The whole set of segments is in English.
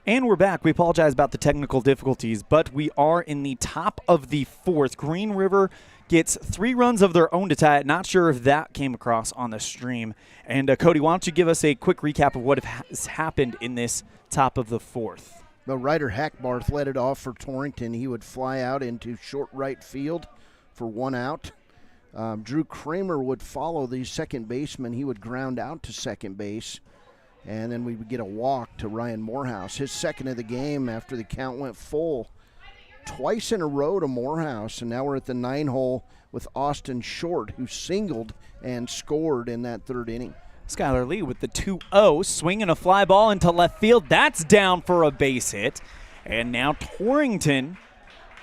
And we're back. We apologize about the technical difficulties, but we are in the top of the fourth. Green River gets 3 runs of their own to tie it. Not sure if that came across on the stream. And Cody, why don't you give us a quick recap of what has happened in this top of the fourth? The Ryder Hackbarth led it off for Torrington. He would fly out into short right field for 1 out. Drew Kramer would follow the second baseman. He would ground out to second base. And then we would get a walk to Ryan Morehouse. His second of the game after the count went full. Twice in a row to Morehouse. And now we're at the 9 hole with Austin Short, who singled and scored in that 3rd inning. Skylar Lee with the 2-0, swinging a fly ball into left field. That's down for a base hit. And now Torrington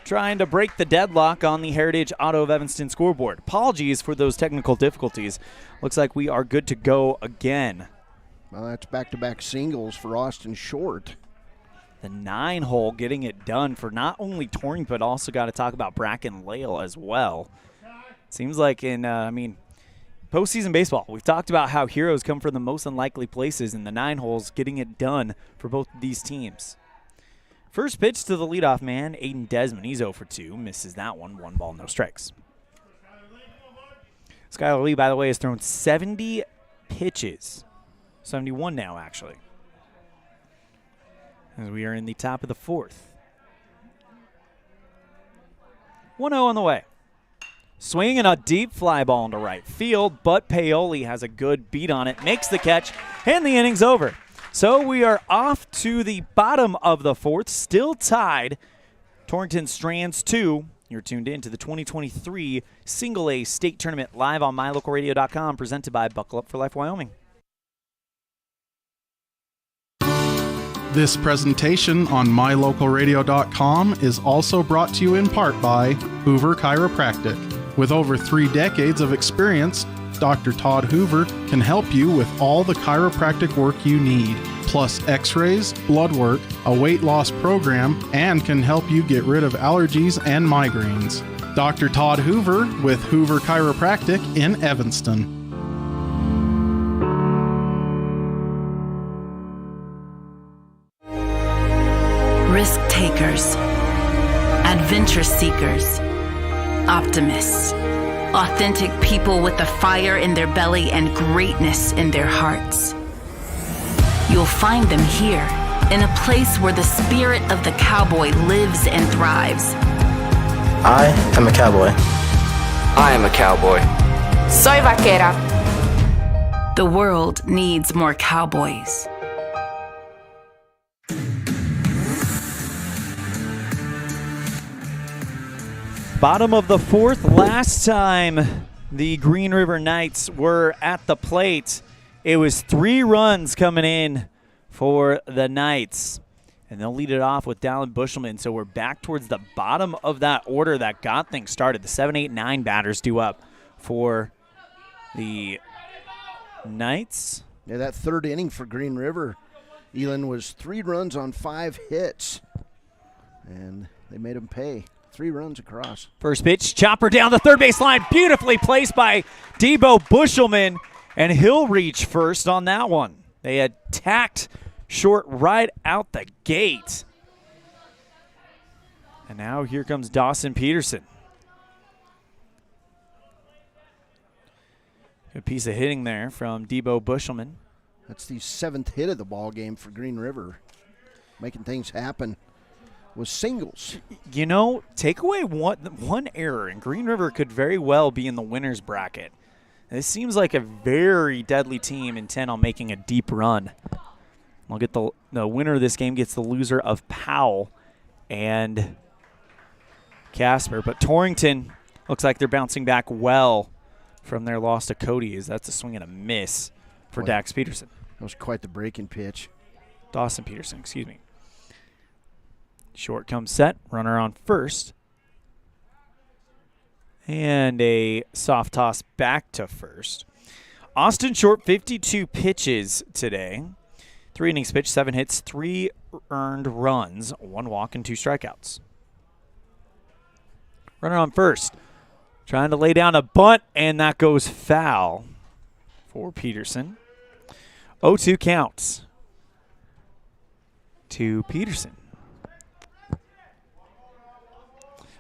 trying to break the deadlock on the Heritage Auto of Evanston scoreboard. Apologies for those technical difficulties. Looks like we are good to go again. Well, that's back-to-back singles for Austin Short. The 9 hole getting it done for not only Torrington, but also got to talk about Bracken Lale as well. Seems like in, postseason baseball, we've talked about how heroes come from the most unlikely places, and the 9 holes getting it done for both of these teams. First pitch to the leadoff man, Aiden Desmond. He's 0 for 2, misses that one. 1 ball, no strikes. Skylar Lee, by the way, has thrown 70 pitches. 71 now, actually. As we are in the top of the fourth. 1-0 on the way. Swinging a deep fly ball into right field, but Paoli has a good beat on it, makes the catch, and the inning's over. So we are off to the bottom of the fourth, still tied. Torrington strands 2. You're tuned in to the 2023 Single A State Tournament live on MyLocalRadio.com, presented by Buckle Up for Life Wyoming. This presentation on MyLocalRadio.com is also brought to you in part by Hoover Chiropractic. With over 3 decades of experience, Dr. Todd Hoover can help you with all the chiropractic work you need, plus x-rays, blood work, a weight loss program, and can help you get rid of allergies and migraines. Dr. Todd Hoover with Hoover Chiropractic in Evanston. Risk takers, adventure seekers, optimists, authentic people with the fire in their belly and greatness in their hearts. You'll find them here, in a place where the spirit of the cowboy lives and thrives. I am a cowboy. I am a cowboy. Soy vaquera. The world needs more cowboys. Bottom of the fourth. Last time the Green River Knights were at the plate, it was 3 runs coming in for the Knights. And they'll lead it off with Dallin Bushelman. So we're back towards the bottom of that order that got things started. The 7, 8, 9 batters due up for the Knights. Yeah, that 3rd inning for Green River, Elin, was 3 runs on 5 hits. And they made them pay. 3 runs across. First pitch, chopper down the third base line. Beautifully placed by Debo Bushelman, and he'll reach first on that one. They attacked short right out the gate. And now here comes Dawson Peterson. Good piece of hitting there from Debo Bushelman. That's the 7th hit of the ball game for Green River, making things happen. Was singles. You know, take away one error, and Green River could very well be in the winner's bracket. This seems like a very deadly team intent on making a deep run. We'll get the winner of this game gets the loser of Powell and Casper. But Torrington looks like they're bouncing back well from their loss to Cody. That's a swing and a miss for Dax Peterson. That was quite the breaking pitch. Dawson Peterson, excuse me. Short comes set, runner on first. And a soft toss back to first. Austin Short, 52 pitches today. 3 innings pitched, 7 hits, 3 earned runs, 1 walk, and 2 strikeouts. Runner on first. Trying to lay down a bunt, and that goes foul for Peterson. 0-2 counts. to Peterson.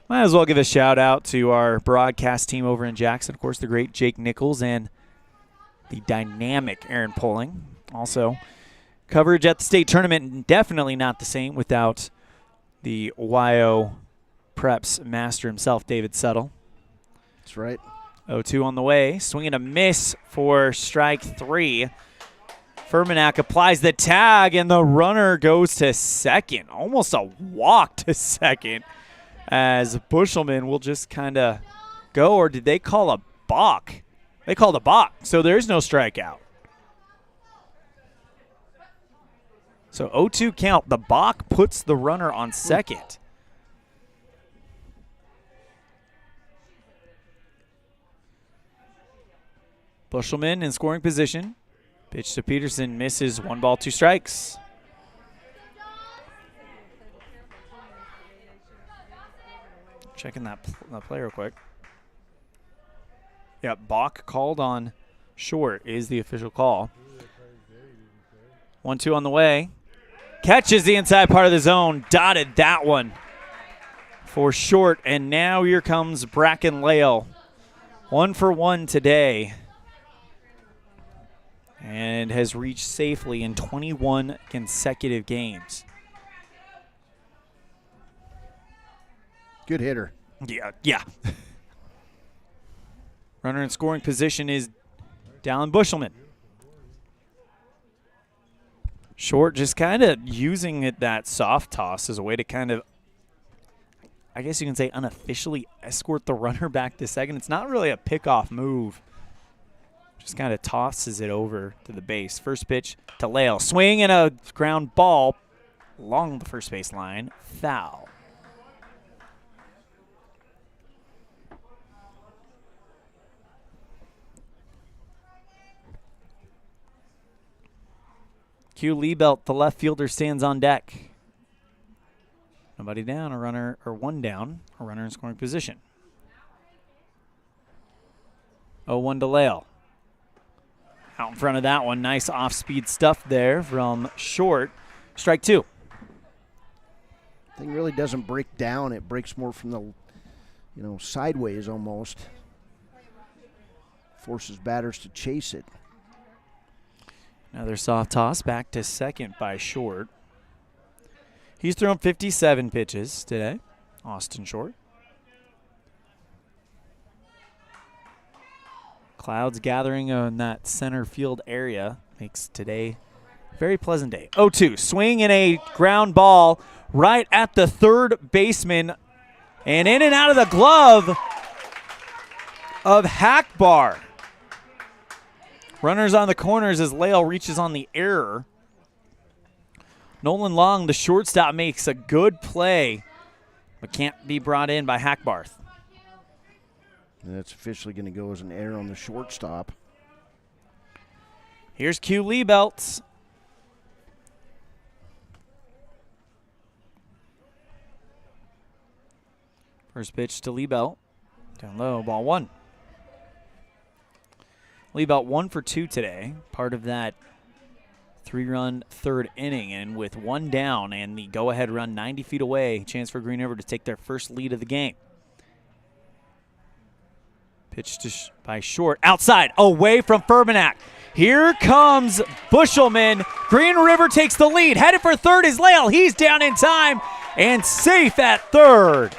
Might as well give a shout out to our broadcast team over in Jackson. Of course, the great Jake Nichols and the dynamic Aaron Poling. Also, coverage at the state tournament, definitely not the same without the YO Preps master himself, David Settle. That's right. 0-2 on the way. Swing and a miss for strike 3. Furmanak applies the tag, and the runner goes to second. Almost a walk to second, as Bushelman will just kind of go. Or did they call a balk? They called a balk, so there's no strikeout. So 0-2 count. The balk puts the runner on second. Bushelman in scoring position. Pitch to Peterson, misses. 1 ball, 2 strikes. Checking that play real quick. Yeah, Bach called on short is the official call. 1-2 on the way. Catches the inside part of the zone. Dotted that one for short. And now here comes Bracken Lale. 1 for 1 today. And has reached safely in 21 consecutive games. Good hitter. Yeah. Runner in scoring position is Dallin Bushelman. Short just kind of using that soft toss as a way to kind of, I guess you can say, unofficially escort the runner back to second. It's not really a pickoff move. Just kind of tosses it over to the base. First pitch to Lale. Swing and a ground ball along the first base line. Foul. Q Liebelt, the left fielder, stands on deck. Nobody down, one down, a runner in scoring position. 0-1 to Lale. Out in front of that one. Nice off-speed stuff there from short. Strike 2. Thing really doesn't break down. It breaks more from the, sideways almost. Forces batters to chase it. Another soft toss back to second by Short. He's thrown 57 pitches today, Austin Short. Clouds gathering in that center field area makes today a very pleasant day. 0-2, swing and a ground ball right at the third baseman and in and out of the glove of Hackbar. Runners on the corners as Lale reaches on the error. Nolan Long, the shortstop, makes a good play, but can't be brought in by Hackbarth. And that's officially going to go as an error on the shortstop. Here's Q Liebelt. First pitch to Liebelt. Down low, ball 1. Liebelt 1 for 2 today. Part of that 3-run third inning, and with 1 down and the go-ahead run 90 feet away, chance for Green River to take their first lead of the game. Pitch by Short. Outside, away from Furmanak. Here comes Bushelman. Green River takes the lead. Headed for third is Lale. He's down in time and safe at third.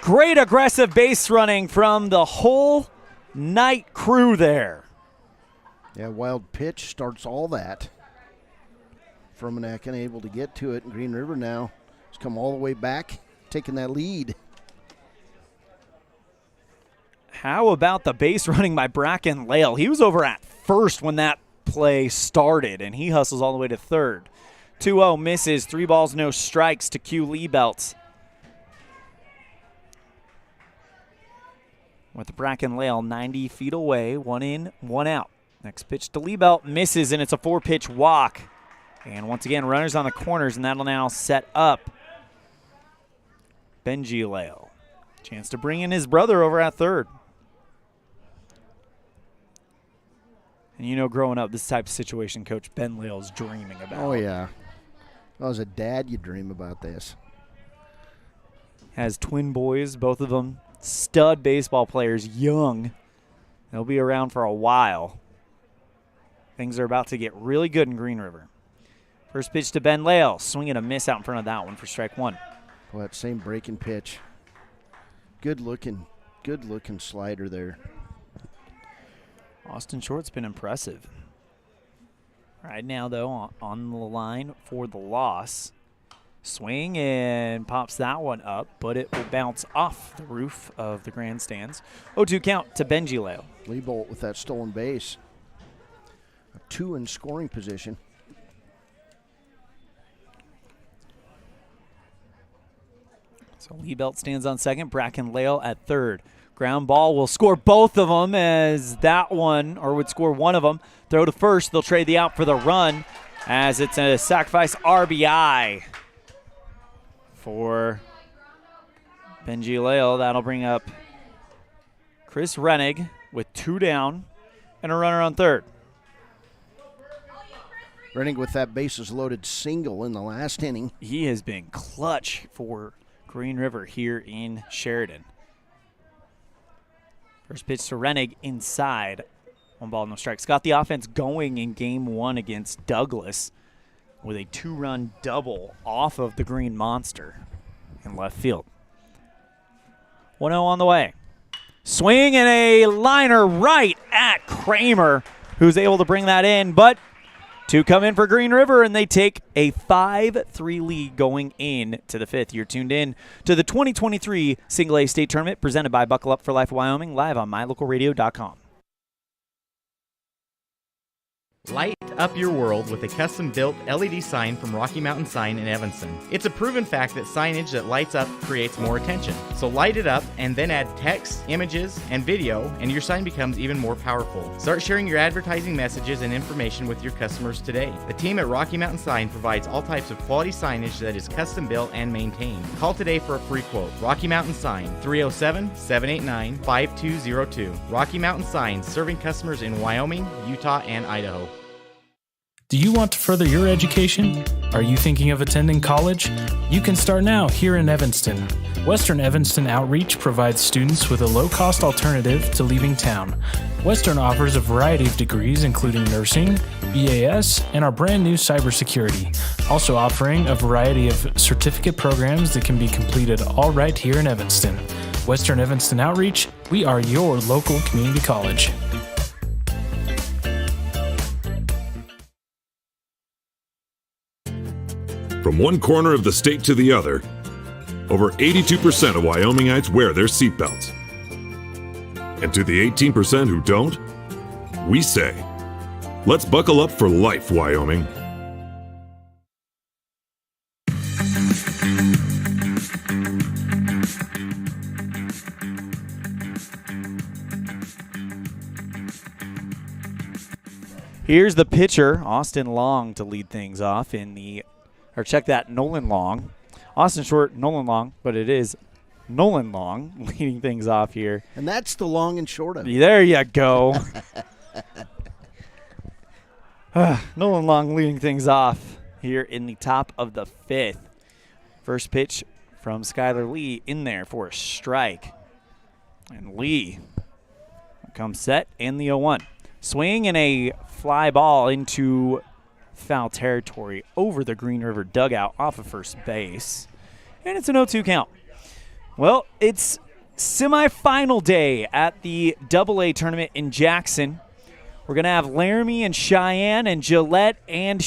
Great aggressive base running from the whole night crew there. Yeah, wild pitch starts all that. Furmanak unable to get to it, and Green River now has come all the way back, taking that lead. How about the base running by Bracken Lale? He was over at first when that play started, and he hustles all the way to third. 2-0 misses, 3 balls, no strikes to Q Liebelt. With Bracken Lale 90 feet away, 1 in, 1 out. Next pitch to Liebelt, misses, and it's a 4-pitch walk. And once again, runners on the corners, and that'll now set up Benji Lale. Chance to bring in his brother over at third. And growing up, this type of situation, Coach Ben Lale's dreaming about. Oh, yeah. Well, as a dad, you dream about this. Has twin boys, both of them stud baseball players, young. They'll be around for a while. Things are about to get really good in Green River. First pitch to Ben Lael. Swing and a miss out in front of that one for strike one. Well, that same breaking pitch. Good looking slider there. Austin Short's been impressive. Right now, though, on the line for the loss. Swing and pops that one up, but it will bounce off the roof of the grandstands. 0-2 count to Benji Lael. Liebolt with that stolen base. 2 in scoring position. So Liebolt stands on second, Bracken Lael at third. Ground ball will score both of them as that one, or would score one of them. Throw to first, they'll trade the out for the run as it's a sacrifice RBI for Benji Lael. That'll bring up Chris Rennig with 2 down and a runner on third. Rennig with that bases loaded single in the last inning. He has been clutch for Green River here in Sheridan. First pitch to Rennig inside. 1 ball, no strikes. Got the offense going in game 1 against Douglas with a 2-run double off of the Green Monster in left field. 1-0 on the way. Swing and a liner right at Kramer, who's able to bring that in, but 2 come in for Green River, and they take a 5-3 lead going in to the 5th. You're tuned in to the 2023 Single A State Tournament presented by Buckle Up for Life Wyoming, live on mylocalradio.com. Light up your world with a custom-built LED sign from Rocky Mountain Sign in Evanston. It's a proven fact that signage that lights up creates more attention. So light it up and then add text, images, and video, and your sign becomes even more powerful. Start sharing your advertising messages and information with your customers today. The team at Rocky Mountain Sign provides all types of quality signage that is custom-built and maintained. Call today for a free quote. Rocky Mountain Sign, 307-789-5202. Rocky Mountain Sign, serving customers in Wyoming, Utah, and Idaho. Do you want to further your education? Are you thinking of attending college? You can start now here in Evanston. Western Evanston Outreach provides students with a low-cost alternative to leaving town. Western offers a variety of degrees including nursing, BAS, and our brand new cybersecurity, also offering a variety of certificate programs that can be completed all right here in Evanston. Western Evanston Outreach, we are your local community college. From one corner of the state to the other, over 82% of Wyomingites wear their seatbelts. And to the 18% who don't, we say, let's buckle up for life, Wyoming. Here's the pitcher, Austin Long, to lead things off in the, or check that, Nolan Long. Austin Short, Nolan Long, but it is Nolan Long leading things off here. And that's the long and short of it. There you go. Nolan Long leading things off here in the top of the 5th. First pitch from Skylar Lee in there for a strike. And Lee comes set in the 0-1. Swing and a fly ball into foul territory over the Green River dugout off of first base. And it's an 0-2 count. Well, it's semifinal day at the AA tournament in Jackson. We're going to have Laramie and Cheyenne and Gillette and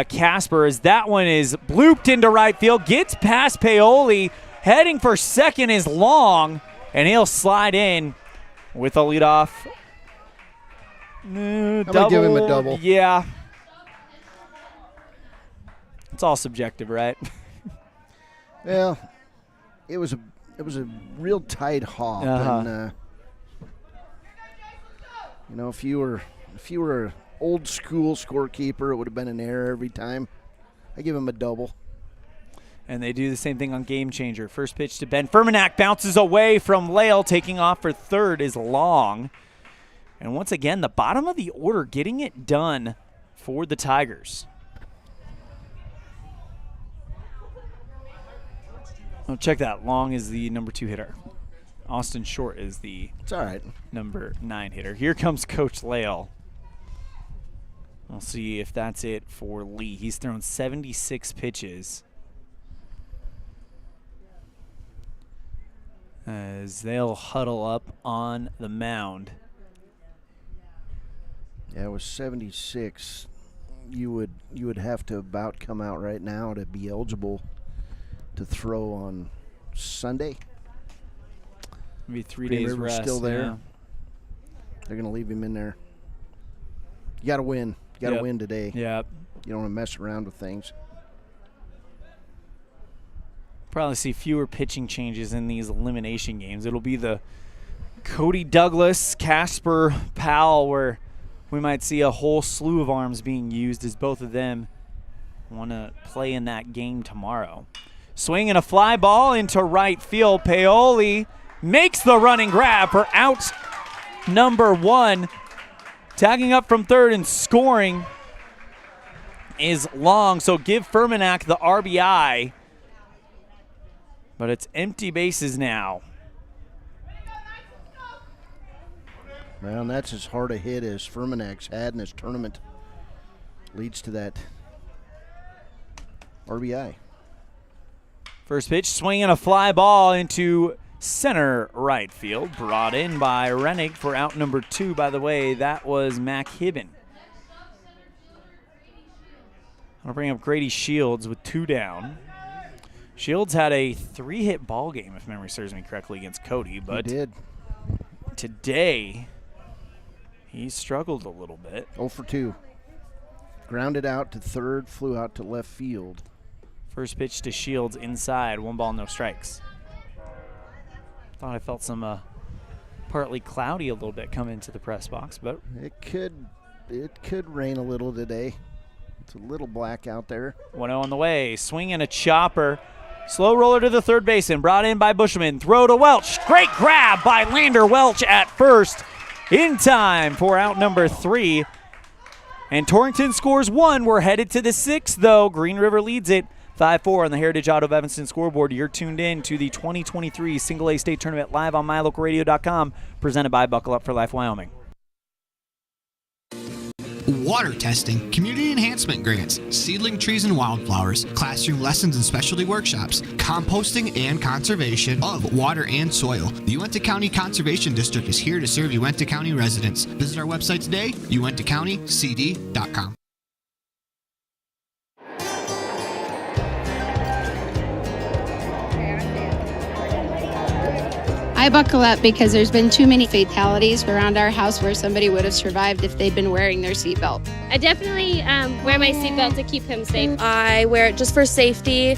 Casper as that one is blooped into right field. Gets past Paoli. Heading for second is Long, and he'll slide in with a leadoff. I'm going to give him a double. Yeah. It's all subjective, right? Well, it was a real tight hop, and you know, if you were an old school scorekeeper, it would have been an error every time. I give him a double. And they do the same thing on Game Changer. First pitch to Ben Furmanak, bounces away from Lael. Taking off for third is Long. And once again, the bottom of the order getting it done for the Tigers. Oh, check that. Long is the number 2 hitter. Austin Short is the It's all right. number 9 hitter. Here comes Coach Lael. We'll see if that's it for Lee. He's thrown 76 pitches. As they'll huddle up on the mound. Yeah, it was 76. You would have to about come out right now to be eligible to throw on Sunday. Maybe 3 Green days River's rest. still there. Yeah. They're going to leave him in there. You got to win. You got to win today. Yep. You don't want to mess around with things. Probably see fewer pitching changes in these elimination games. It'll be the Cody Douglas, Casper Powell, where we might see a whole slew of arms being used as both of them want to play in that game tomorrow. Swinging a fly ball into right field. Paoli makes the running grab for out number 1. Tagging up from third and scoring is Long. So give Furmanak the RBI. But it's empty bases now. Man, that's as hard a hit as Furmanak's had in his tournament. Leads to that RBI. First pitch, swinging a fly ball into center right field. Brought in by Rennig for out number 2. By the way, that was Mac Hibben. I'll bring up Grady Shields with 2 down. Shields had a 3-hit ball game, if memory serves me correctly, against Cody. But he did. Today, he struggled a little bit. 0 for 2. Grounded out to third, flew out to left field. First pitch to Shields inside, 1 ball, no strikes. Thought I felt some partly cloudy a little bit come into the press box, but it could rain a little today. It's a little black out there. 1-0 on the way. Swinging a chopper. Slow roller to the third baseman. Brought in by Bushman. Throw to Welch. Great grab by Lander Welch at first. In time for out number 3. And Torrington scores 1. We're headed to the 6th, though. Green River leads it 5-4 on the Heritage Auto of Evanston scoreboard. You're tuned in to the 2023 Single A State Tournament live on mylocalradio.com, presented by Buckle Up for Life Wyoming. Water testing, community enhancement grants, seedling trees and wildflowers, classroom lessons and specialty workshops, composting and conservation of water and soil. The Uintah County Conservation District is here to serve Uintah County residents. Visit our website today, uintahcountycd.com. I buckle up because there's been too many fatalities around our house where somebody would have survived if they'd been wearing their seatbelt. I definitely wear my seatbelt to keep him safe. I wear it just for safety.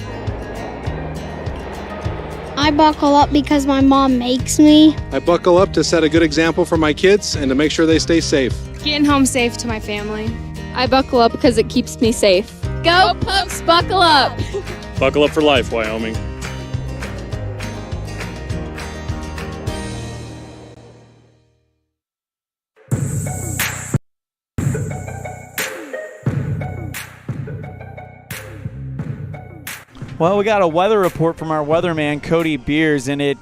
I buckle up because my mom makes me. I buckle up to set a good example for my kids and to make sure they stay safe. Getting home safe to my family. I buckle up because it keeps me safe. Go Pups, buckle up! Buckle up for life, Wyoming. Well, we got a weather report from our weatherman, Cody Beers, and it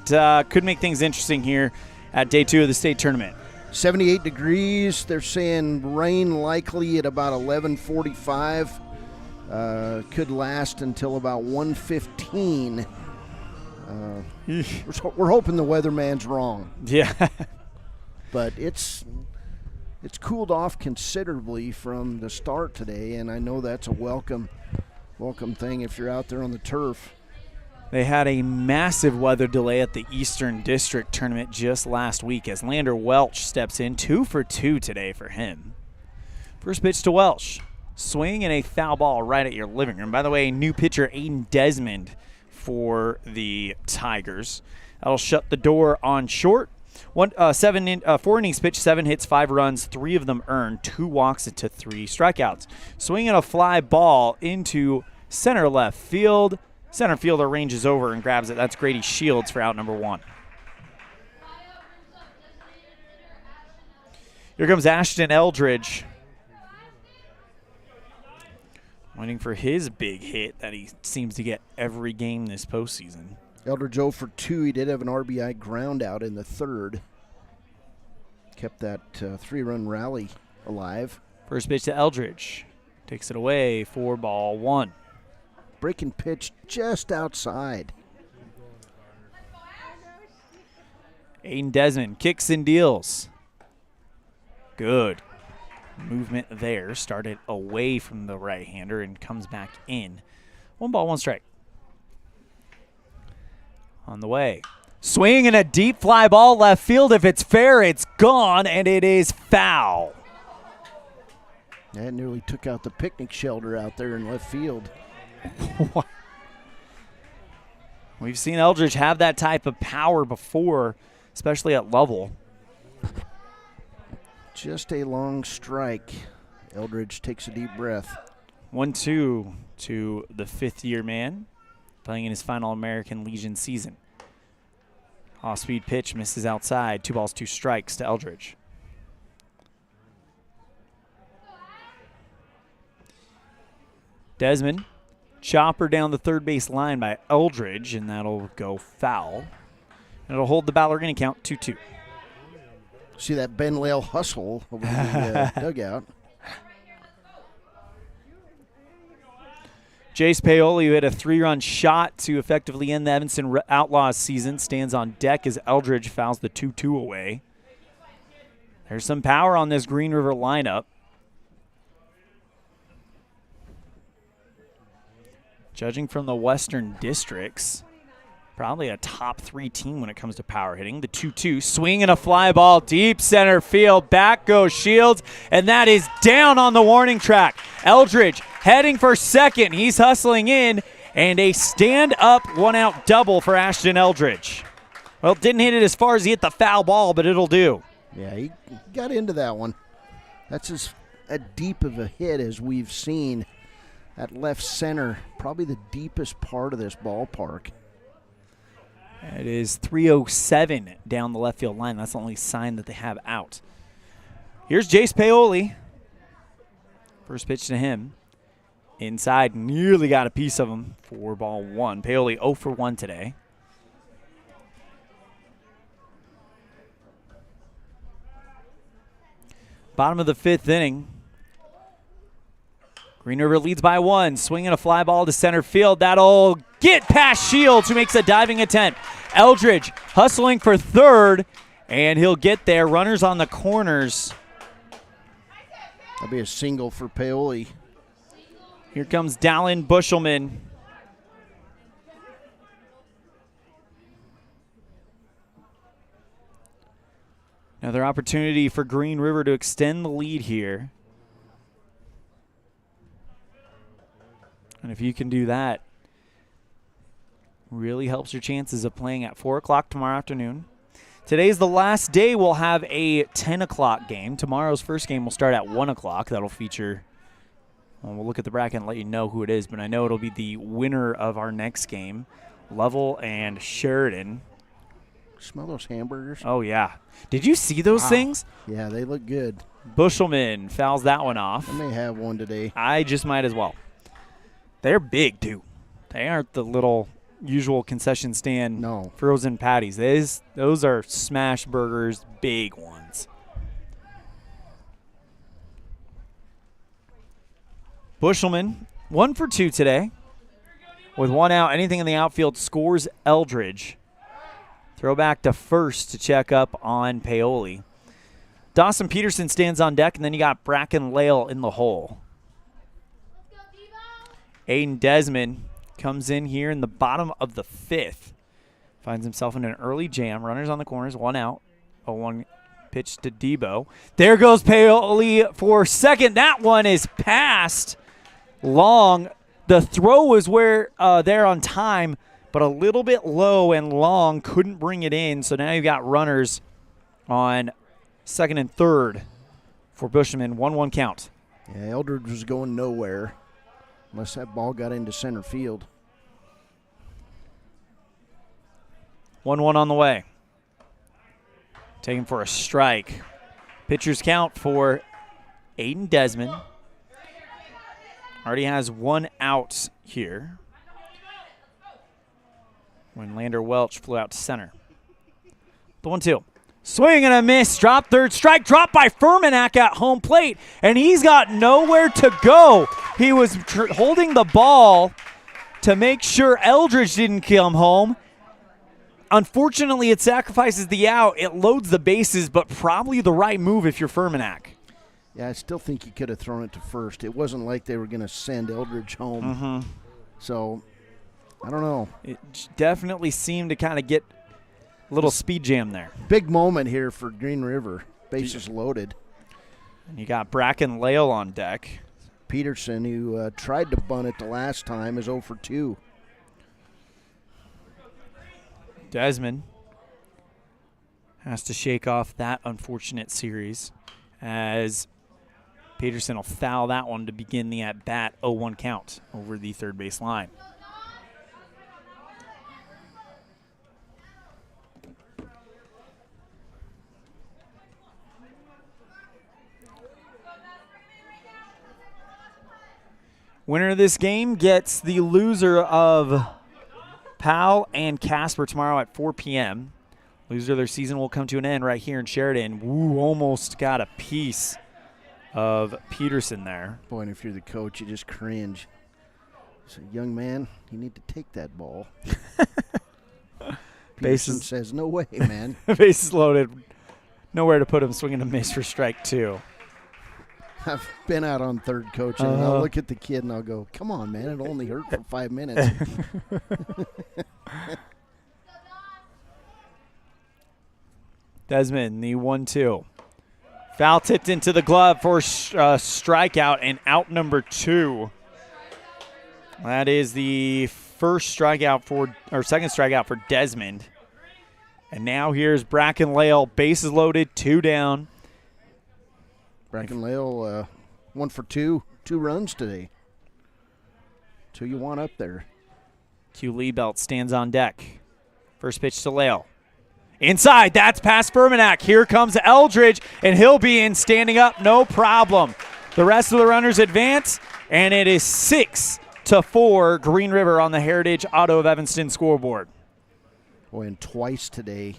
could make things interesting here at day 2 of the state tournament. 78 degrees. They're saying rain likely at about 11:45. Could last until about 1:15. We're hoping the weatherman's wrong. Yeah. But it's cooled off considerably from the start today, and I know that's a welcome thing if you're out there on the turf. They had a massive weather delay at the Eastern District tournament just last week as Lander Welch steps in 2 for 2 today for him. First pitch to Welch. Swing and a foul ball right at your living room. By the way, new pitcher Aiden Desmond for the Tigers. That'll shut the door on short. 4 innings pitched, 7 hits, 5 runs, 3 of them earned, 2 walks into 3 strikeouts. Swinging a fly ball into center left field. Center fielder ranges over and grabs it. That's Grady Shields for out number 1. Here comes Ashton Eldridge. Waiting for his big hit that he seems to get every game this postseason. Eldridge 0 for 2. He did have an RBI ground out in the third. Kept that 3-run rally alive. First pitch to Eldridge. Takes it away for ball 1. Breaking pitch just outside. Aiden Desmond kicks and deals. Good movement there. Started away from the right-hander and comes back in. 1 ball, 1 strike. On the way. Swing and a deep fly ball left field. If it's fair, it's gone, and it is foul. That nearly took out the picnic shelter out there in left field. We've seen Eldridge have that type of power before, especially at level. Just a long strike. Eldridge takes a deep breath. 1-2 to the fifth-year man, playing in his final American Legion season. Off-speed pitch misses outside. 2 balls, 2 strikes to Eldridge. Desmond, chopper down the third base line by Eldridge, and that'll go foul. And it'll hold the Ballerina count 2-2. See that Ben Lale hustle over the dugout. Jace Paoli, who hit a 3-run shot to effectively end the Evanston Outlaws season, stands on deck as Eldridge fouls the 2-2 away. There's some power on this Green River lineup. Judging from the Western Districts, probably a top 3 team when it comes to power hitting. The 2-2, swing and a fly ball, deep center field. Back goes Shields, and that is down on the warning track. Eldridge heading for second. He's hustling in, and a stand-up 1-out double for Ashton Eldridge. Well, didn't hit it as far as he hit the foul ball, but it'll do. Yeah, he got into that one. That's as deep of a hit as we've seen at left center, probably the deepest part of this ballpark. It is 307 down the left field line. That's the only sign that they have out. Here's Jace Paoli. First pitch to him. Inside, nearly got a piece of him for ball 1. Paoli 0 for 1 today. Bottom of the 5th inning. Green River leads by 1. Swinging a fly ball to center field. That'll get past Shields, who makes a diving attempt. Eldridge hustling for third, and he'll get there. Runners on the corners. That'll be a single for Paoli. Here comes Dallin Bushelman. Another opportunity for Green River to extend the lead here. And if you can do that, really helps your chances of playing at 4 o'clock tomorrow afternoon. Today's the last day we'll have a 10 o'clock game. Tomorrow's first game will start at 1 o'clock. That'll feature, well, we'll look at the bracket and let you know who it is, but I know it'll be the winner of our next game, Lovell and Sheridan. Smell those hamburgers? Oh, yeah. Did you see those things? Yeah, they look good. Bushelman fouls that one off. I may have one today. I just might as well. They're big, too. They aren't the little usual concession stand frozen patties. Those are smash burgers, big ones. Bushelman, 1 for 2 today. With 1 out, anything in the outfield scores Eldridge. Throw back to first to check up on Paoli. Dawson Peterson stands on deck, and then you got Bracken Lale in the hole. Aiden Desmond comes in here in the bottom of the 5th. Finds himself in an early jam. Runners on the corners, 1 out. 0-1 pitch to Debo. There goes Paoli for second. That one is passed long. The throw was there on time, but a little bit low and long. Couldn't bring it in. So now you've got runners on second and third for Bushelman. 1-1 count. Yeah, Eldridge was going nowhere unless that ball got into center field. 1-1 on the way. Taken for a strike. Pitcher's count for Aiden Desmond. Already has 1 out here. when Lander Welch flew out to center. The 1-2. Swing and a miss. Drop third strike. Drop by Furmanek at home plate. And he's got nowhere to go. He was holding the ball to make sure Eldridge didn't come home. Unfortunately, it sacrifices the out. It loads the bases, but probably the right move if you're Furmanek. Yeah, I still think he could have thrown it to first. It wasn't like they were going to send Eldridge home. So, I don't know. It definitely seemed to kind of get a little speed jam there. Big moment here for Green River. Bases loaded. And you got Bracken Lale on deck. Peterson, who tried to bunt it the last time, is 0 for 2. Desmond has to shake off that unfortunate series as Peterson will foul that one to begin the at-bat 0-1 count over the third base line. Winner of this game gets the loser of Powell and Casper tomorrow at 4 p.m. Loser of their season will come to an end right here in Sheridan. Woo, almost got a piece of Peterson there. Boy, and if you're the coach, you just cringe. So, young man, you need to take that ball. Peterson says, no way, man. Bases loaded. Nowhere to put him, swinging a miss for strike 2. I've been out on third coaching, and I'll look at the kid and I'll go, come on, man, it only hurt for 5 minutes. Desmond, the 1-2. Foul tipped into the glove for strikeout and out number 2. That is the second strikeout for Desmond. And now here's Bracken Lale, bases loaded, 2 down. Bracken Lale, 1 for 2, 2 runs today. 2 you want up there. Q. Liebelt stands on deck. First pitch to Lale. Inside, that's past Furmanek. Here comes Eldridge, and he'll be in standing up, no problem. The rest of the runners advance, and it is 6-4 Green River on the Heritage Auto of Evanston scoreboard. Boy, and twice today,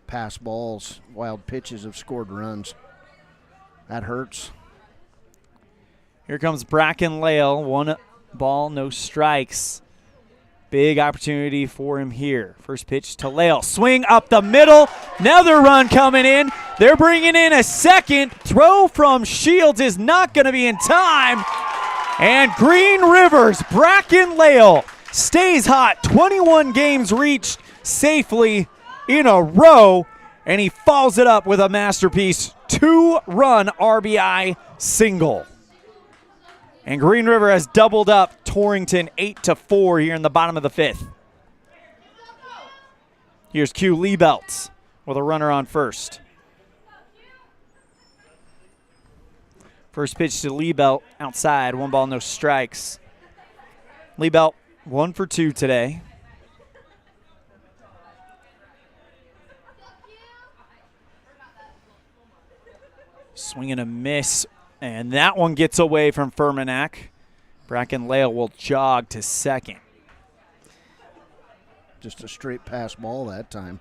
pass balls, wild pitches have scored runs. That hurts. Here comes Bracken Lale. 1 ball, no strikes. Big opportunity for him here. First pitch to Lale. Swing up the middle. Another run coming in. They're bringing in a second. Throw from Shields is not going to be in time. And Green River's Bracken Lale stays hot. 21 games reached safely in a row. And he follows it up with a masterpiece 2-run RBI single. And Green River has doubled up Torrington 8-4 here in the bottom of the 5th. Here's Q. Liebelt with a runner on first. First pitch to Liebelt outside, 1 ball, no strikes. Liebelt 1 for 2 today. Swing and a miss, and that one gets away from Furmanek. Bracken Lale will jog to second. Just a straight pass ball that time.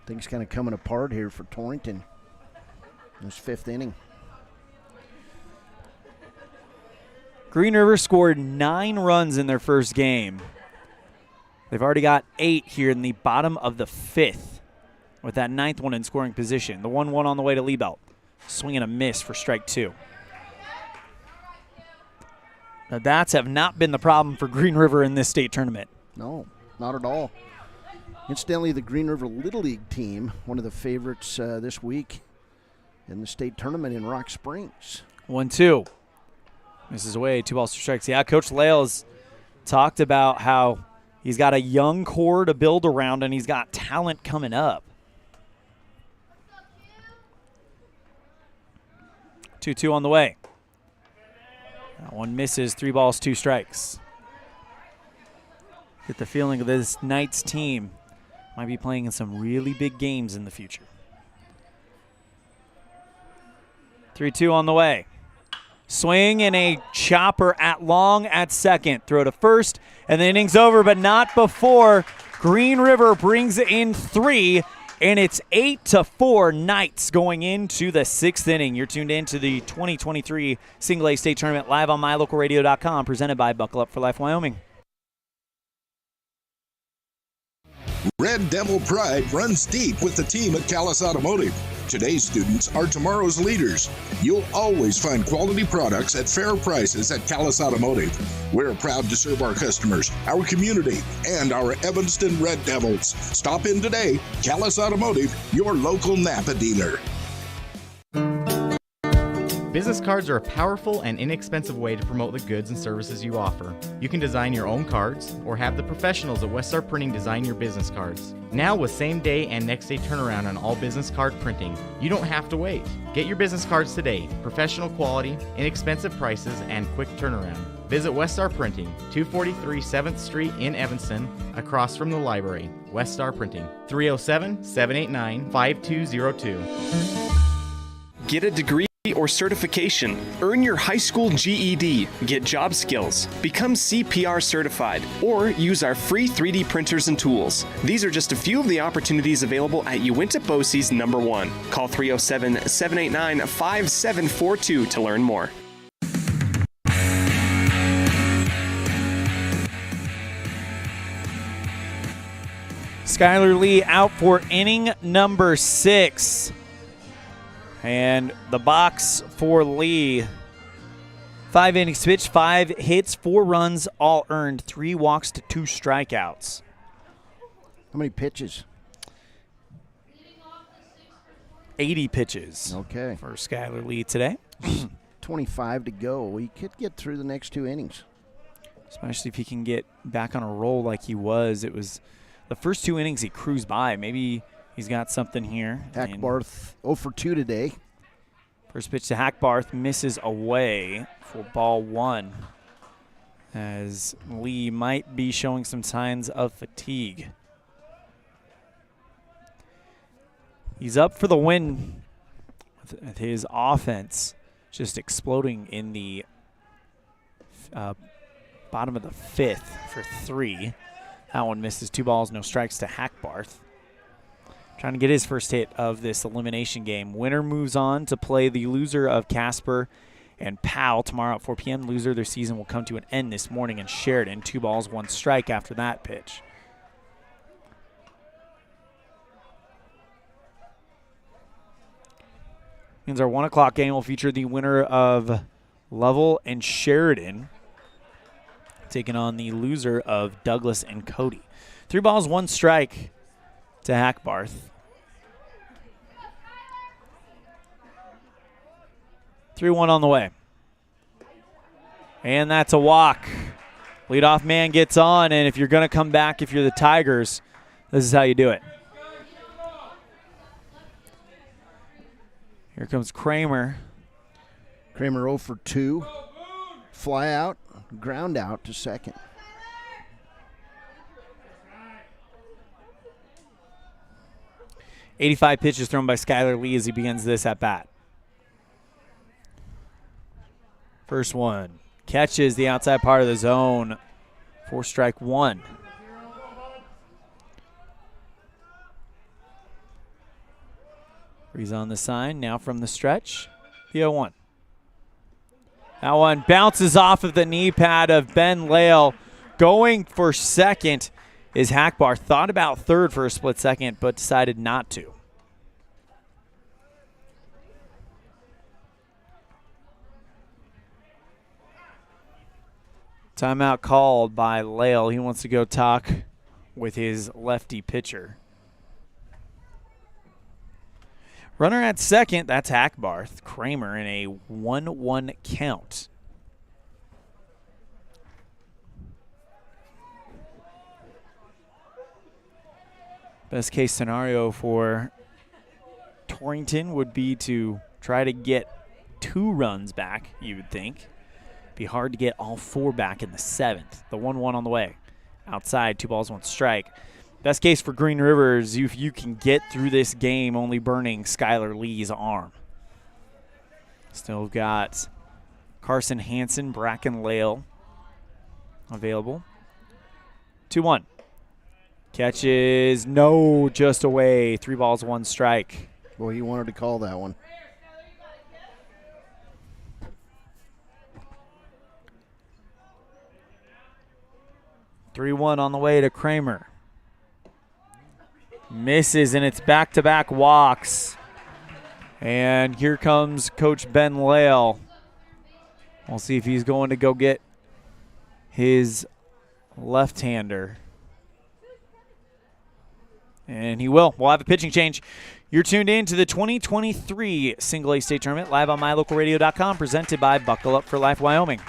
Things kind of coming apart here for Torrington in this 5th inning. Green River scored 9 runs in their first game. They've already got 8 here in the bottom of the 5th. With that 9th one in scoring position. The 1-1 on the way to Liebelt. Swing and a miss for strike 2. The bats have not been the problem for Green River in this state tournament. No, not at all. Incidentally, the Green River Little League team, one of the favorites this week in the state tournament in Rock Springs. 1-2. Misses away, 2 balls, 2 strikes. Yeah, Coach Lale has talked about how he's got a young core to build around and he's got talent coming up. 2-2 on the way. That one misses, 3 balls, 2 strikes. Get the feeling of this Knights team might be playing in some really big games in the future. 3-2 on the way. Swing and a chopper at long at second. Throw to first, and the inning's over, but not before Green River brings in 3, and it's 8-4 Knights going into the 6th inning. You're tuned in to the 2023 Single A State Tournament live on mylocalradio.com, presented by Buckle Up for Life Wyoming. Red Devil pride runs deep with the team at Callis Automotive. Today's students are tomorrow's leaders. You'll always find quality products at fair prices at Callis Automotive. We're proud to serve our customers, our community, and our Evanston Red Devils. Stop in today. Callis Automotive, your local Napa dealer. Business cards are a powerful and inexpensive way to promote the goods and services you offer. You can design your own cards or have the professionals at Westar Printing design your business cards. Now with same day and next day turnaround on all business card printing, you don't have to wait. Get your business cards today. Professional quality, inexpensive prices, and quick turnaround. Visit Westar Printing, 243 7th Street in Evanston, across from the library. Westar Printing, 307-789-5202. Get a degree or certification, earn your high school GED, get job skills, become CPR certified, or use our free 3D printers and tools. These are just a few of the opportunities available at Uinta BOCES number 1. Call 307-789-5742 to learn more. Skylar Lee out for inning number 6. And the box for Lee, 5 innings pitched, 5 hits, 4 runs, all earned, 3 walks to 2 strikeouts. How many pitches? 80 pitches. Okay. For Skylar Lee today. 25 to go. He could get through the next 2 innings. Especially if he can get back on a roll like he was. It was the first 2 innings he cruised by. Maybe he's got something here. Hackbarth 0 for 2 today. First pitch to Hackbarth misses away for ball 1, as Lee might be showing some signs of fatigue. He's up for the win with his offense just exploding in the bottom of the 5th for 3. That one misses. 2 balls, no strikes to Hackbarth. Trying to get his first hit of this elimination game. Winner moves on to play the loser of Casper and Powell tomorrow at 4 p.m. Loser, their season will come to an end this morning in Sheridan. 2 balls, 1 strike after that pitch. Means our 1 o'clock game will feature the winner of Lovell and Sheridan taking on the loser of Douglas and Cody. 3 balls, 1 strike to Hackbarth. 3-1 on the way. And that's a walk. Leadoff man gets on, and if you're going to come back, if you're the Tigers, this is how you do it. Here comes Kramer. Kramer 0 for 2. Fly out, ground out to second. .85 pitches thrown by Skylar Lee as he begins this at bat. First one catches the outside part of the zone for strike 1. He's on the sign now from the stretch. The 0-1. That one bounces off of the knee pad of Ben Lale. Going for second is Hackbarth. Thought about third for a split second, but decided not to. Timeout called by Lale. He wants to go talk with his lefty pitcher. Runner at second, that's Hackbarth. Kramer in a 1-1 count. Best case scenario for Torrington would be to try to get 2 runs back, you would think. Be hard to get all 4 back in the 7th. The 1-1 on the way. Outside, 2 balls, 1 strike. Best case for Green River is if you can get through this game only burning Skylar Lee's arm. Still got Carson Hansen, Bracken Lale available. 2-1. Catches, no, just away. 3 balls, 1 strike. Boy, he wanted to call that one. (3-1) on the way to Kramer. Misses, and it's back-to-back walks. And here comes Coach Ben Lale. We'll see if he's going to go get his left-hander. And he will. We'll have a pitching change. You're tuned in to the 2023 Single A State Tournament live on mylocalradio.com, presented by Buckle Up for Life Wyoming.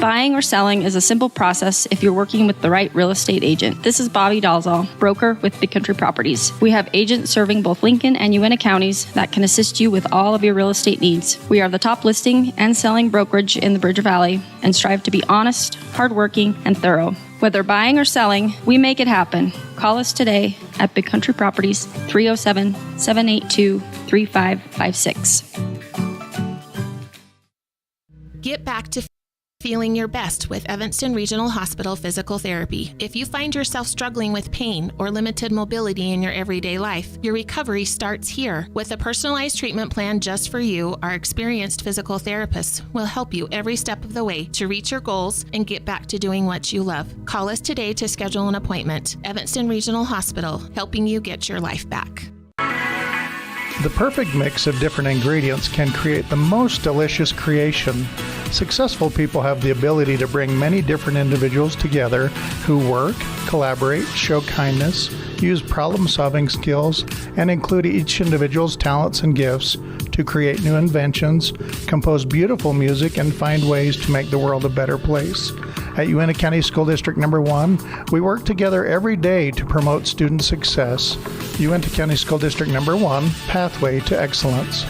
Buying or selling is a simple process if you're working with the right real estate agent. This is Bobby Dalzall, broker with Big Country Properties. We have agents serving both Lincoln and Uintah counties that can assist you with all of your real estate needs. We are the top listing and selling brokerage in the Bridger Valley and strive to be honest, hardworking, and thorough. Whether buying or selling, we make it happen. Call us today at Big Country Properties, 307-782-3556. Get back to feeling your best with Evanston Regional Hospital Physical Therapy. If you find yourself struggling with pain or limited mobility in your everyday life, your recovery starts here. With a personalized treatment plan just for you, our experienced physical therapists will help you every step of the way to reach your goals and get back to doing what you love. Call us today to schedule an appointment. Evanston Regional Hospital, helping you get your life back. The perfect mix of different ingredients can create the most delicious creation. Successful people have the ability to bring many different individuals together who work, collaborate, show kindness, use problem-solving skills, and include each individual's talents and gifts to create new inventions, compose beautiful music, and find ways to make the world a better place. At Uintah County School District Number 1, we work together every day to promote student success. Uintah County School District Number 1, Pathway to Excellence.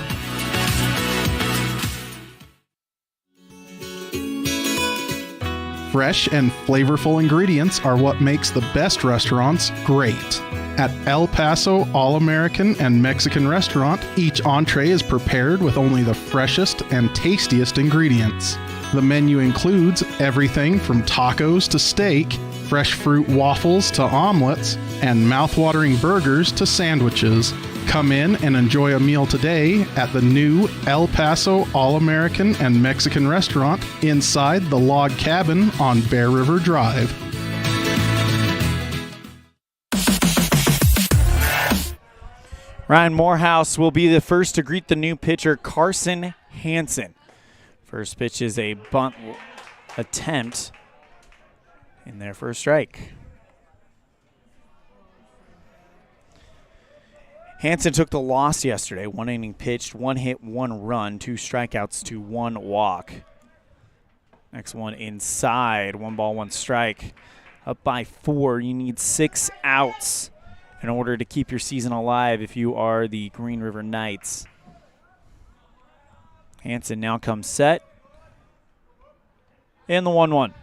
Fresh and flavorful ingredients are what makes the best restaurants great. At El Paso All-American and Mexican Restaurant, each entree is prepared with only the freshest and tastiest ingredients. The menu includes everything from tacos to steak, fresh fruit waffles to omelets, and mouth-watering burgers to sandwiches. Come in and enjoy a meal today at the new El Paso All-American and Mexican Restaurant inside the log cabin on Bear River Drive. Ryan Morehouse will be the first to greet the new pitcher, Carson Hansen. First pitch is a bunt attempt in there for a strike. Hansen took the loss yesterday. 1 inning pitched, 1 hit, 1 run, 2 strikeouts to 1 walk. Next one inside, 1 ball, 1 strike. Up by 4, you need 6 outs in order to keep your season alive if you are the Green River Knights. Hansen now comes set. And the 1-1.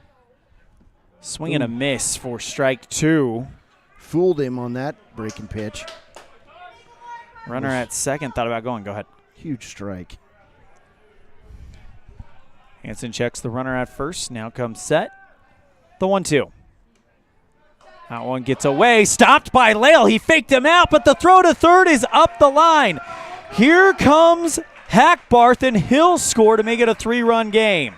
Swing and a miss for strike 2. Fooled him on that breaking pitch. Runner at second, thought about going. Go ahead. Huge strike. Hansen checks the runner at first. Now comes set. The 1-2. That one gets away. Stopped by Lale. He faked him out, but the throw to third is up the line. Here comes Hackbarth, and he'll score to make it a 3-run game.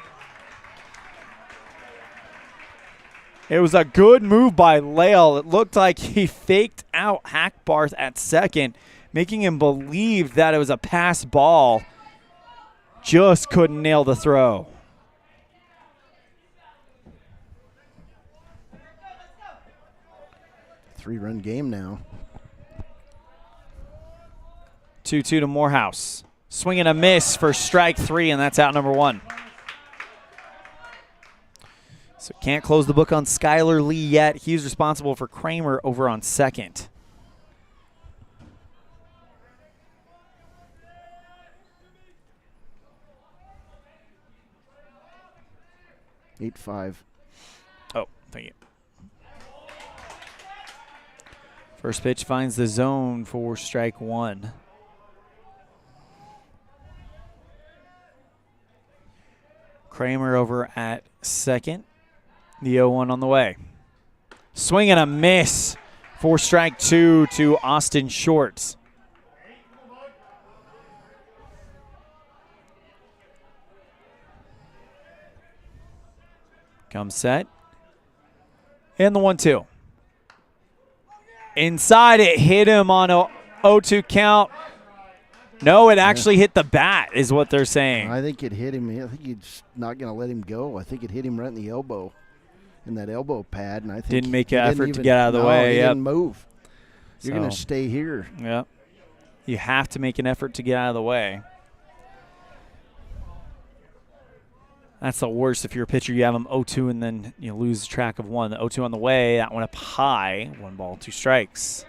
It was a good move by Lale. It looked like he faked out Hackbarth at second, making him believe that it was a pass ball. Just couldn't nail the throw. Three-run game now. 2-2 to Morehouse. Swing and a miss for strike 3, and that's out number 1. So can't close the book on Skylar Lee yet. He's responsible for Kramer over on second. Eight-5. Oh, thank you. First pitch finds the zone for strike 1. Kramer over at second. The 0-1 on the way. Swing and a miss for strike 2 to Austin Shorts. Comes set. And the 1-2. Inside, it hit him on a 0-2 count. No, it actually hit the bat, is what they're saying. I think it hit him. I think he's not going to let him go. I think it hit him right in the elbow, in that elbow pad. And I think didn't make an effort to get out of the way. He Yep. didn't move. You're going to stay here. Yep. You have to make an effort to get out of the way. That's the worst. If you're a pitcher, you have them 0-2 and then you lose track of one. The 0-2 on the way, that one up high. 1 ball, 2 strikes.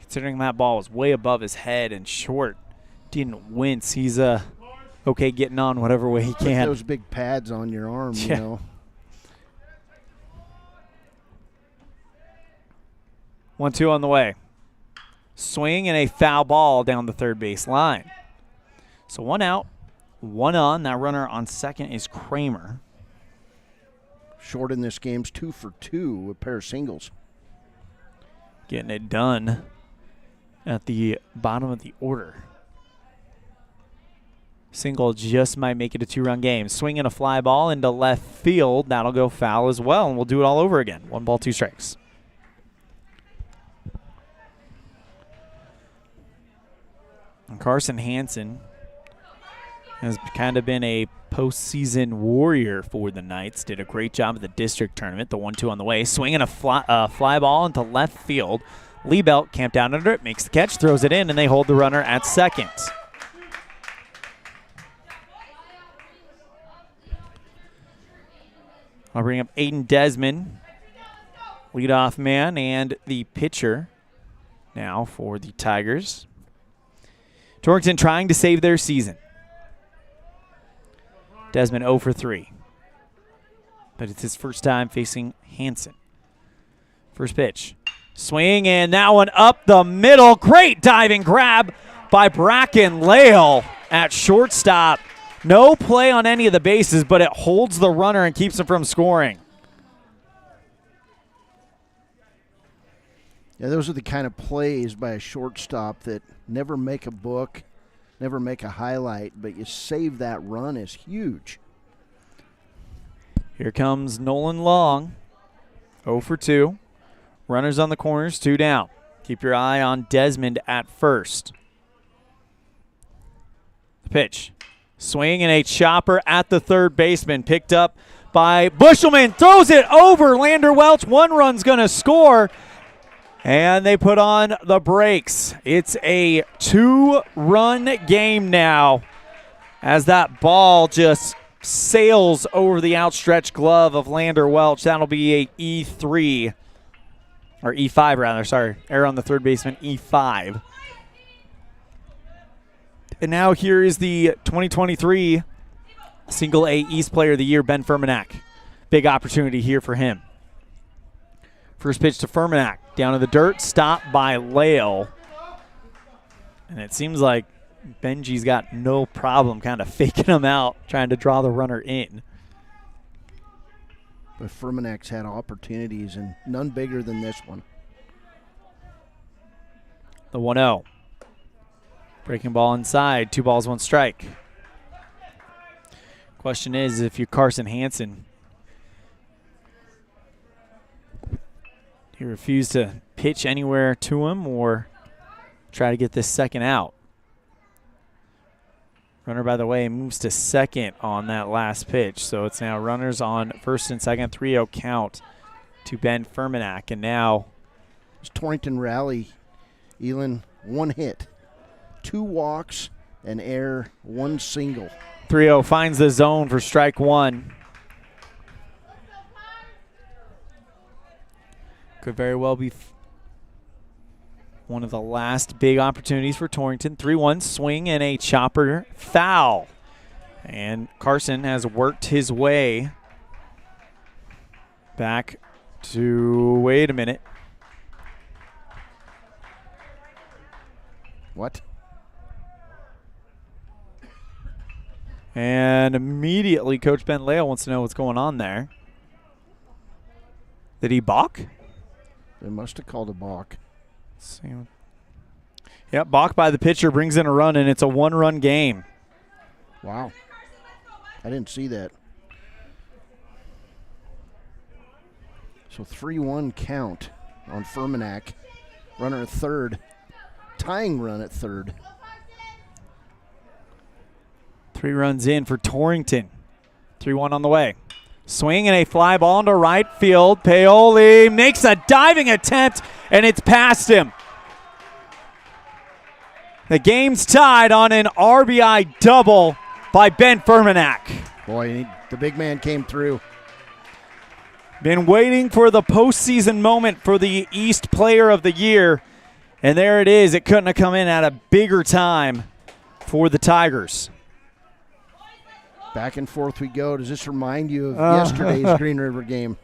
Considering that ball was way above his head and Short didn't wince, he's okay getting on whatever way he can. Put those big pads on your arm, you know. 1-2 on the way. Swing and a foul ball down the third base line. So 1 out, 1 on. That runner on second is Kramer. Short in this game's 2 for 2 with a pair of singles. Getting it done at the bottom of the order. Single just might make it a 2-run game. Swinging a fly ball into left field. That'll go foul as well, and we'll do it all over again. 1 ball, 2 strikes. And Carson Hansen has kind of been a postseason warrior for the Knights. Did a great job at the district tournament. The 1-2 on the way. Swinging a fly ball into left field. Liebelt camped down under it, makes the catch, throws it in, and they hold the runner at second. I'll bring up Aiden Desmond, leadoff man, and the pitcher now for the Tigers. Torrington trying to save their season. Desmond 0 for 3. But it's his first time facing Hansen. First pitch. Swing, and that one up the middle. Great diving grab by Bracken Lale at shortstop. No play on any of the bases, but it holds the runner and keeps him from scoring. Yeah, those are the kind of plays by a shortstop that never make a book, never make a highlight, but you save that run is huge. Here comes Nolan Long, 0 for 2. Runners on the corners, 2 down. Keep your eye on Desmond at first. The pitch. Swing and a chopper at the third baseman. Picked up by Bushelman. Throws it over Lander Welch. 1 run's going to score. And they put on the brakes. It's a 2-run game now as that ball just sails over the outstretched glove of Lander Welch. That'll be a E3. Or E5 rather, sorry. Error on the third baseman, E5. And now here is the 2023 Single A East Player of the Year, Ben Fermanak. Big opportunity here for him. First pitch to Fermanak. Down in the dirt, stopped by Lale. And it seems like Benji's got no problem kind of faking him out, trying to draw the runner in. But Fermanak's had opportunities, and none bigger than this one. The 1-0. Breaking ball inside, 2 balls, 1 strike. Question is, if you're Carson Hansen, you refuse to pitch anywhere to him or try to get this second out. Runner, by the way, moves to second on that last pitch. So it's now runners on first and second, 3-0 count to Ben Fermanak. And now it's Torrington rally. Elin, 1 hit, 2 walks, an error, 1 single. 3-0 finds the zone for strike 1. Could very well be one of the last big opportunities for Torrington. 3-1 swing and a chopper foul. And Carson has worked his way back to, wait a minute. What? And immediately Coach Ben Lale wants to know what's going on there. Did he balk? They must have called a balk. Let's see. Yep, balk by the pitcher brings in a run, and it's a one-run game. Wow. I didn't see that. So 3-1 count on Fermanac. Runner at third. Tying run at third. 3 runs in for Torrington. 3-1 on the way. Swing and a fly ball into right field. Paoli makes a diving attempt, and it's past him. The game's tied on an RBI double by Ben Fermanac. Boy, the big man came through. Been waiting for the postseason moment for the East Player of the Year, and there it is. It couldn't have come in at a bigger time for the Tigers. Back and forth we go. Does this remind you of yesterday's Green River game?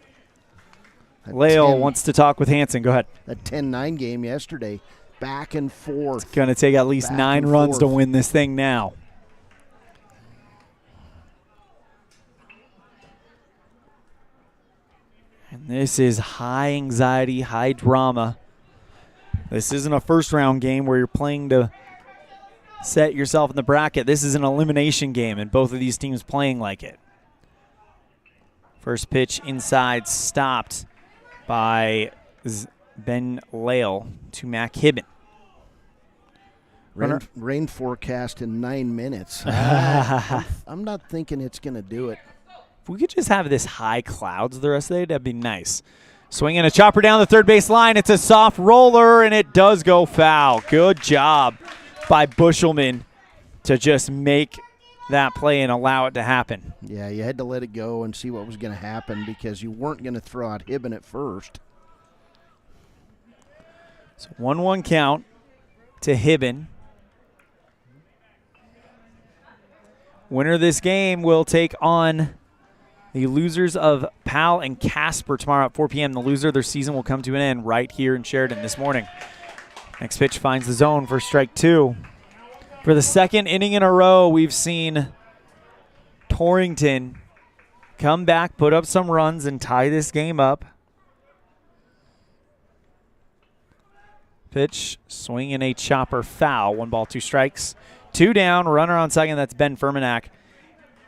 Lale wants to talk with Hanson. Go ahead. That 10-9 game yesterday. Back and forth. It's going to take at least 9 runs to win this thing now. And this is high anxiety, high drama. This isn't a first-round game where you're playing to set yourself in the bracket. This is an elimination game, and both of these teams playing like it. First pitch inside, stopped by Ben Lale to Mac Hibben. Rain forecast in 9 minutes. I'm not thinking it's going to do it. If we could just have this high clouds the rest of the day, that'd be nice. Swinging a chopper down the third base line. It's a soft roller, and it does go foul. Good job by Bushelman to just make that play and allow it to happen. Yeah, you had to let it go and see what was going to happen because you weren't going to throw out Hibben at first. So 1-1 count to Hibben. Winner of this game will take on the losers of Powell and Casper tomorrow at 4 p.m. The loser of their season will come to an end right here in Sheridan this morning. Next pitch finds the zone for strike 2. For the second inning in a row, we've seen Torrington come back, put up some runs, and tie this game up. Pitch, swing and a chopper, foul. 1 ball, 2 strikes. 2 down, runner on second. That's Ben Fermanac.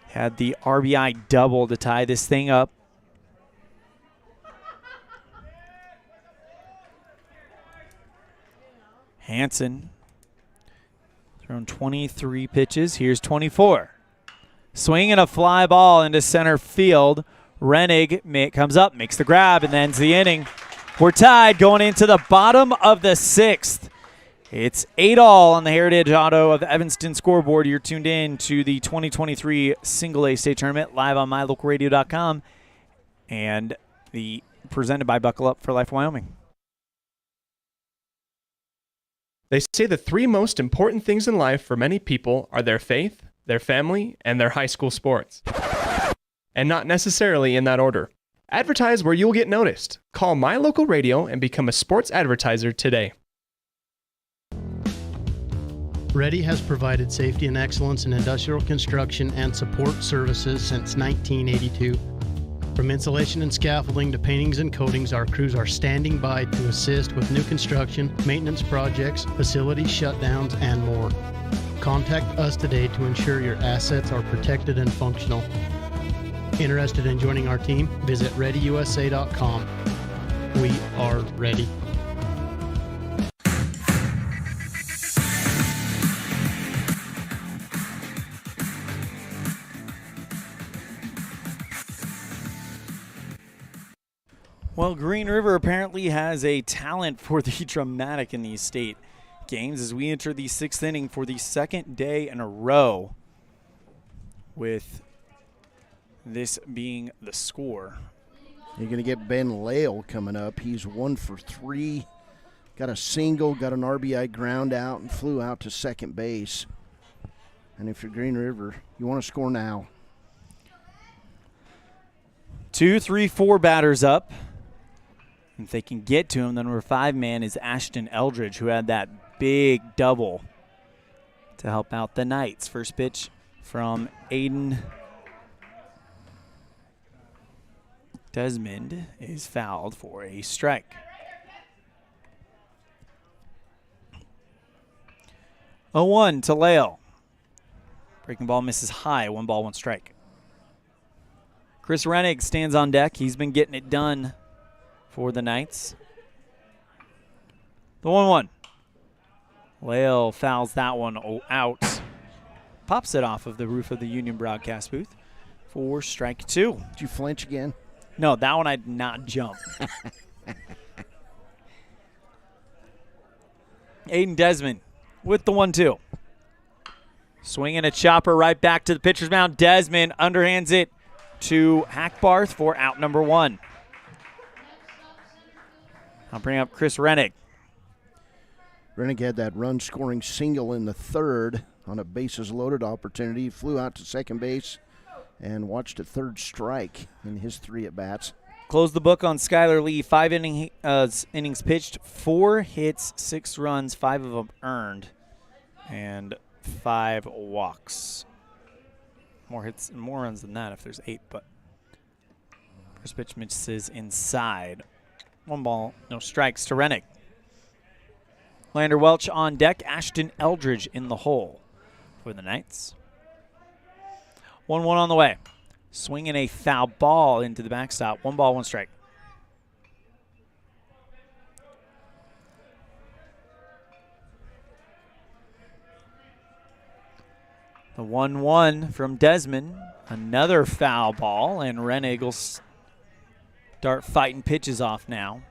Had the RBI double to tie this thing up. Hanson thrown 23 pitches. Here's 24. Swing and a fly ball into center field. Rennig comes up, makes the grab, and ends the inning. We're tied going into the bottom of the 6th. It's 8-all on the Heritage Auto of Evanston scoreboard. You're tuned in to the 2023 Single A State Tournament live on mylocalradio.com and presented by Buckle Up for Life Wyoming. They say the 3 most important things in life for many people are their faith, their family, and their high school sports. And not necessarily in that order. Advertise where you'll get noticed. Call My Local Radio and become a sports advertiser today. Ready has provided safety and excellence in industrial construction and support services since 1982. From insulation and scaffolding to paintings and coatings, our crews are standing by to assist with new construction, maintenance projects, facility shutdowns, and more. Contact us today to ensure your assets are protected and functional. Interested in joining our team? Visit ReadyUSA.com. We are ready. Well, Green River apparently has a talent for the dramatic in these state games as we enter the 6th inning for the second day in a row, with this being the score. You're going to get Ben Lale coming up. He's 1 for 3. Got a single, got an RBI ground out, and flew out to second base. And if you're Green River, you want to score now. 2, 3, 4 batters up. If they can get to him, the number 5 man is Ashton Eldridge, who had that big double to help out the Knights. First pitch from Aiden Desmond is fouled for a strike. A 1 to Lale. Breaking ball misses high. 1 ball, 1 strike. Chris Rennig stands on deck. He's been getting it done for the Knights. The 1-1. Lale fouls that one out. Pops it off of the roof of the Union broadcast booth for strike 2. Did you flinch again? No, that one I did not jump. Aiden Desmond with the 1-2. Swinging a chopper right back to the pitcher's mound. Desmond underhands it to Hackbarth for out number 1. I'll bring up Chris Rennig. Rennig had that run-scoring single in the 3rd on a bases-loaded opportunity. He flew out to second base and watched a 3rd strike in his 3 at-bats. Close the book on Skylar Lee. 5 innings pitched, 4 hits, 6 runs, 5 of them earned, and 5 walks. More hits and more runs than that if there's 8, but first pitch misses inside. 1 ball, no strikes to Rennig. Lander Welch on deck. Ashton Eldridge in the hole for the Knights. 1-1 on the way. Swinging a foul ball into the backstop. 1 ball, 1 strike. The 1-1 from Desmond. Another foul ball, and Rennig will start fighting pitches off now.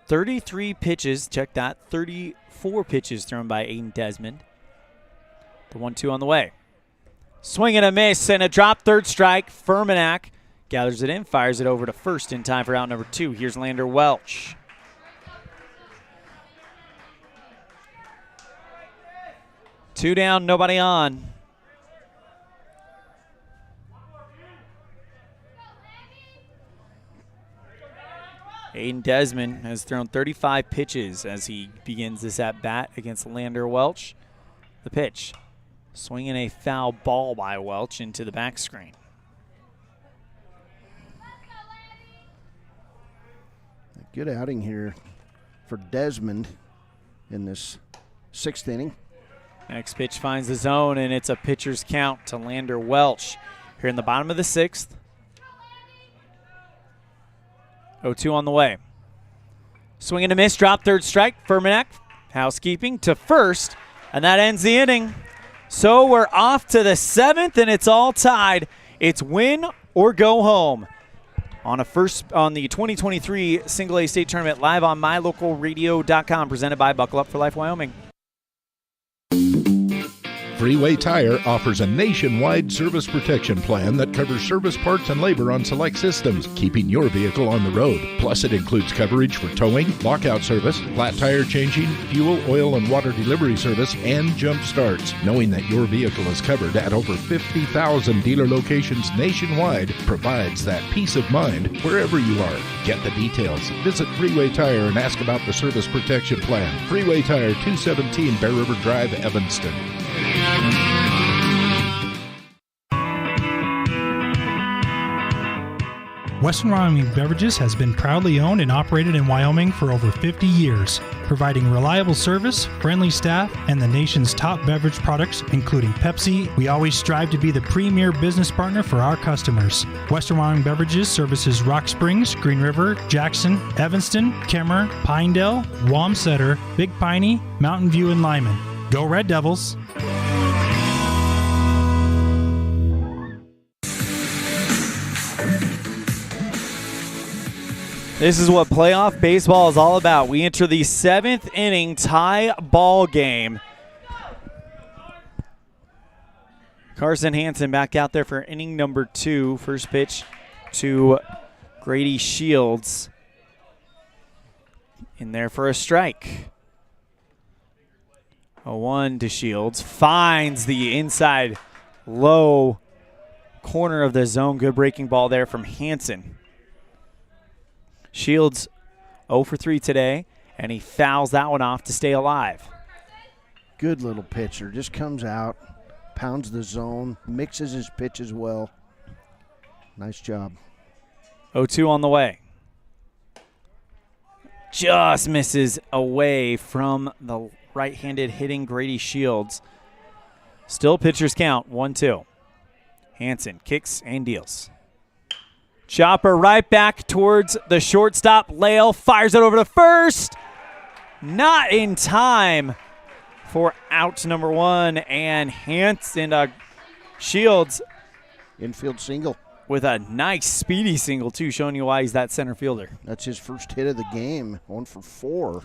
33 pitches, check that, 34 pitches thrown by Aiden Desmond. The 1-2 on the way. Swing and a miss and a drop, 3rd strike. Furmanak gathers it in, fires it over to first in time for out number 2. Here's Lander Welch. Two down, nobody on. Aiden Desmond has thrown 35 pitches as he begins this at-bat against Lander Welch. The pitch, swinging a foul ball by Welch into the back screen. A good outing here for Desmond in this 6th inning. Next pitch finds the zone, and it's a pitcher's count to Lander Welch. Here in the bottom of the 6th. 0-2 on the way. Swing and a miss, drop, 3rd strike. Furmanak, housekeeping to first, and that ends the inning. So we're off to the 7th, and it's all tied. It's win or go home on the 2023 Single A State Tournament live on mylocalradio.com, presented by Buckle Up for Life Wyoming. Freeway Tire offers a nationwide service protection plan that covers service parts and labor on select systems, keeping your vehicle on the road. Plus, it includes coverage for towing, lockout service, flat tire changing, fuel, oil, and water delivery service, and jump starts. Knowing that your vehicle is covered at over 50,000 dealer locations nationwide provides that peace of mind wherever you are. Get the details. Visit Freeway Tire and ask about the service protection plan. Freeway Tire, 217 Bear River Drive, Evanston. Western Wyoming Beverages has been proudly owned and operated in Wyoming for over 50 years, providing reliable service, friendly staff, and the nation's top beverage products, including Pepsi. We always strive to be the premier business partner for our customers. Western Wyoming Beverages services Rock Springs, Green River, Jackson, Evanston, Kemmer, Pinedale, Wamsutter, Big Piney, Mountain View, and Lyman. Go Red Devils! This is what playoff baseball is all about. We enter the 7th inning tie ball game. Carson Hansen back out there for inning number 2. First pitch to Grady Shields. In there for a strike. 0-1 to Shields. Finds the inside low corner of the zone. Good breaking ball there from Hansen. Shields 0 for 3 today, and he fouls that one off to stay alive. Good little pitcher. Just comes out, pounds the zone, mixes his pitches well. Nice job. 0-2 on the way. Just misses away from the right-handed hitting Grady Shields. Still pitcher's count, 1-2. Hansen kicks and deals. Chopper right back towards the shortstop. Lael fires it over to first. Not in time for out number 1. And Hansen, Shields. Infield single. With a nice speedy single, too, showing you why he's that center fielder. That's his first hit of the game, 1 for 4.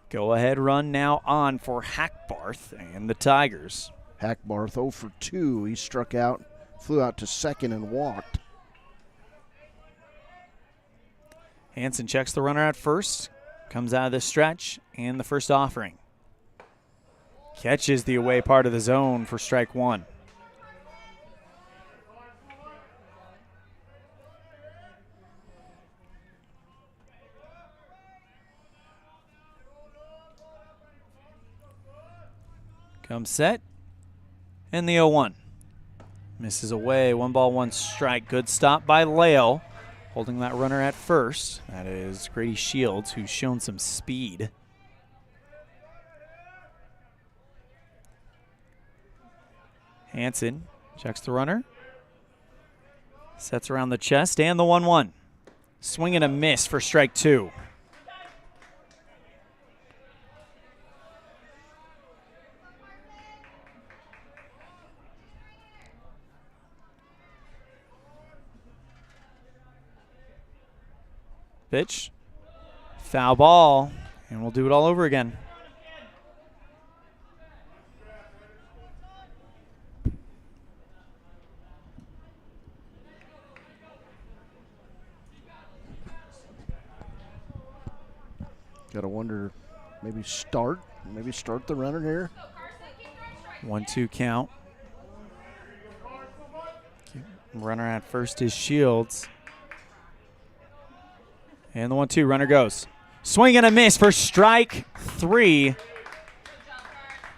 Go-ahead run now on for Hackbarth and the Tigers. Hackbarth 0 for 2. He struck out, flew out to second, and walked. Hansen checks the runner at first, comes out of the stretch, and the first offering. Catches the away part of the zone for strike 1. Comes set, and the 0-1. Misses away, 1 ball, 1 strike. Good stop by Lael, holding that runner at first. That is Grady Shields, who's shown some speed. Hansen checks the runner, sets around the chest, and the 1-1. Swing and a miss for strike 2. Pitch, foul ball, and we'll do it all over again. Got to wonder, maybe start the runner here. 1-2 count. Runner at first is Shields. And the 1-2, runner goes. Swing and a miss for strike 3.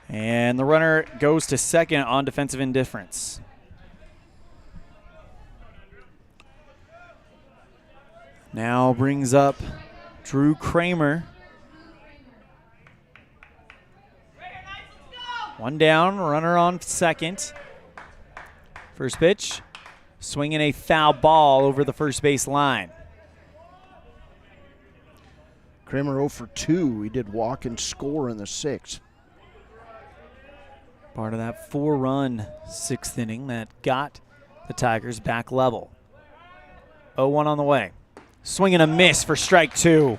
And the runner goes to second on defensive indifference. Now brings up Drew Kramer. 1 down, runner on second. First pitch, swinging a foul ball over the first base line. Kramer 0 for 2. He did walk and score in the 6th. Part of that 4-run 6th inning that got the Tigers back level. 0-1 on the way. Swing and a miss for strike 2.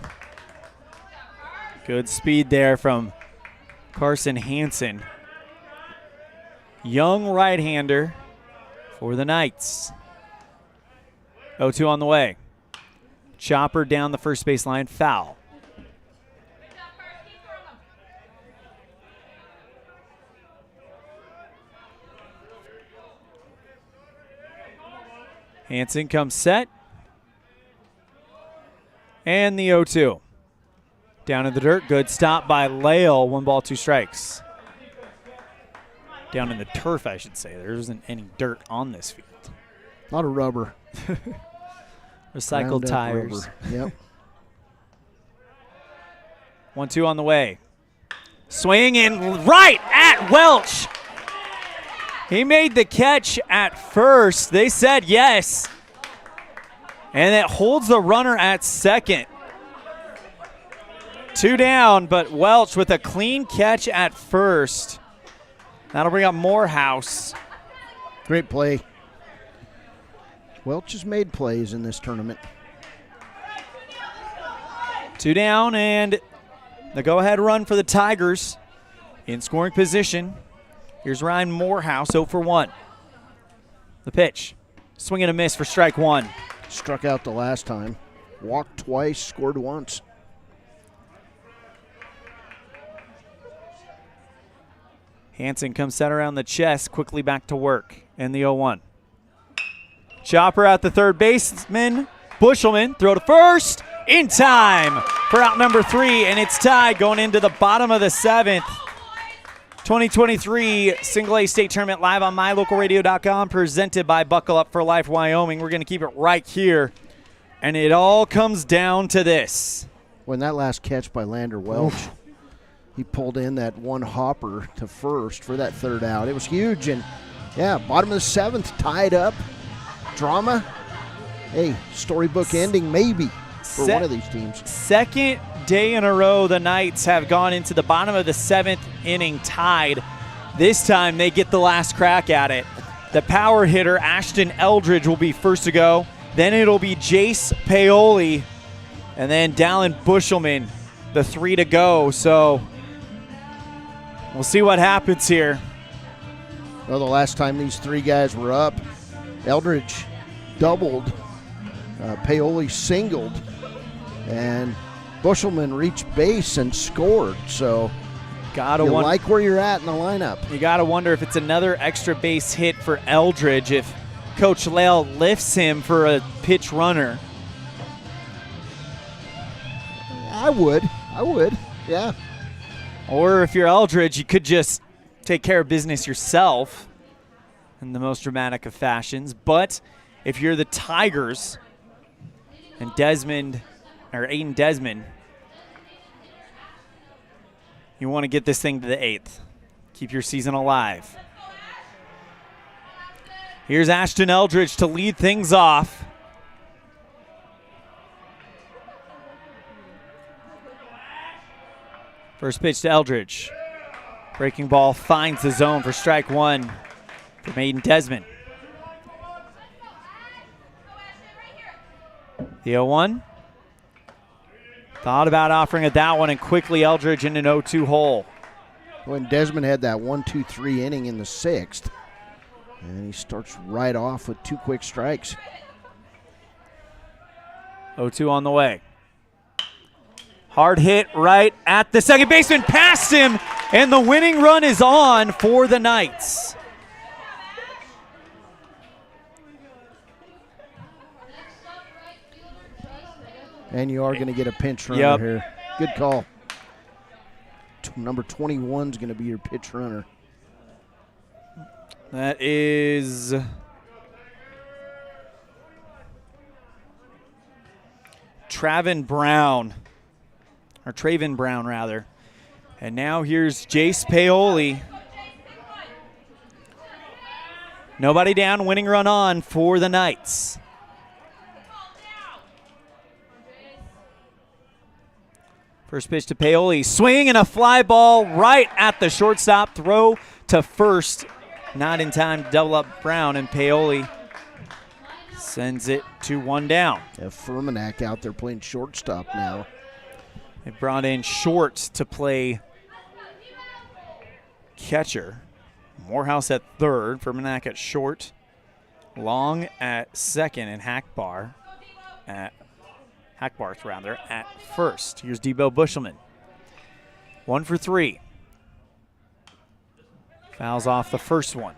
Good speed there from Carson Hansen. Young right-hander for the Knights. 0-2 on the way. Chopper down the first base line, foul. Hansen comes set. And the 0-2. Down in the dirt. Good stop by Lael. 1 ball, 2 strikes. Down in the turf, I should say. There isn't any dirt on this field. A lot of rubber. Recycled tires. Yep. 1-2 on the way. Swing in right at Welch. He made the catch at first. They said yes. And it holds the runner at second. 2 down, but Welch with a clean catch at first. That'll bring up Morehouse. Great play. Welch has made plays in this tournament. 2 down, and the go-ahead run for the Tigers in scoring position. Here's Ryan Morehouse, 0 for 1. The pitch. Swing and a miss for strike 1. Struck out the last time. Walked twice, scored once. Hansen comes set around the chest, quickly back to work. And the 0-1. Chopper at the third baseman. Bushelman, throw to first. In time for out number 3, and it's tied going into the bottom of the 7th. 2023 Single A State Tournament live on mylocalradio.com, presented by Buckle Up for Life Wyoming. We're going to keep it right here, and it all comes down to this. When that last catch by Lander Welch, he pulled in that one hopper to first for that third out. It was huge, and yeah, bottom of the seventh, tied up. Drama. Hey, storybook ending maybe for one of these teams. Second day in a row the Knights have gone into the bottom of the seventh inning tied. This time they get the last crack at it. The power hitter, Ashton Eldridge, will be first to go. Then it'll be Jace Paoli, and then Dallin Bushelman, the three to go. So we'll see what happens here. Well, the last time these three guys were up, Eldridge doubled, Paoli singled, and Bushelman reached base and scored. So you like where you're at in the lineup. You got to wonder if it's another extra base hit for Eldridge, if Coach Lael lifts him for a pitch runner. I would, yeah. Or if you're Eldridge, you could just take care of business yourself in the most dramatic of fashions. But if you're the Tigers and Aiden Desmond, you want to get this thing to the eighth. Keep your season alive. Here's Ashton Eldridge to lead things off. First pitch to Eldridge. Breaking ball finds the zone for strike one from Aiden Desmond. The 0-1. Thought about offering at that one, and quickly Eldridge in an 0-2 hole. When Desmond had that 1-2-3 inning in the sixth, and he starts right off with two quick strikes. 0-2 on the way. Hard hit right at the second baseman, past him, and the winning run is on for the Knights. And you are going to get a pinch runner here. Good call. Number 21 is going to be your pitch runner. That is Traven Brown. Or Traven Brown, rather. And now here's Jace Paoli. Nobody down, winning run on for the Knights. First pitch to Paoli. Swing and a fly ball right at the shortstop. Throw to first. Not in time to double up Brown, and Paoli sends it to one down. Furmanek out there playing shortstop now. They brought in Short to play catcher. Morehouse at third, Furmanek at short, Long at second, and Hackbarth at first. Here's Debo Bushelman. 1 for 3. Fouls off the first one.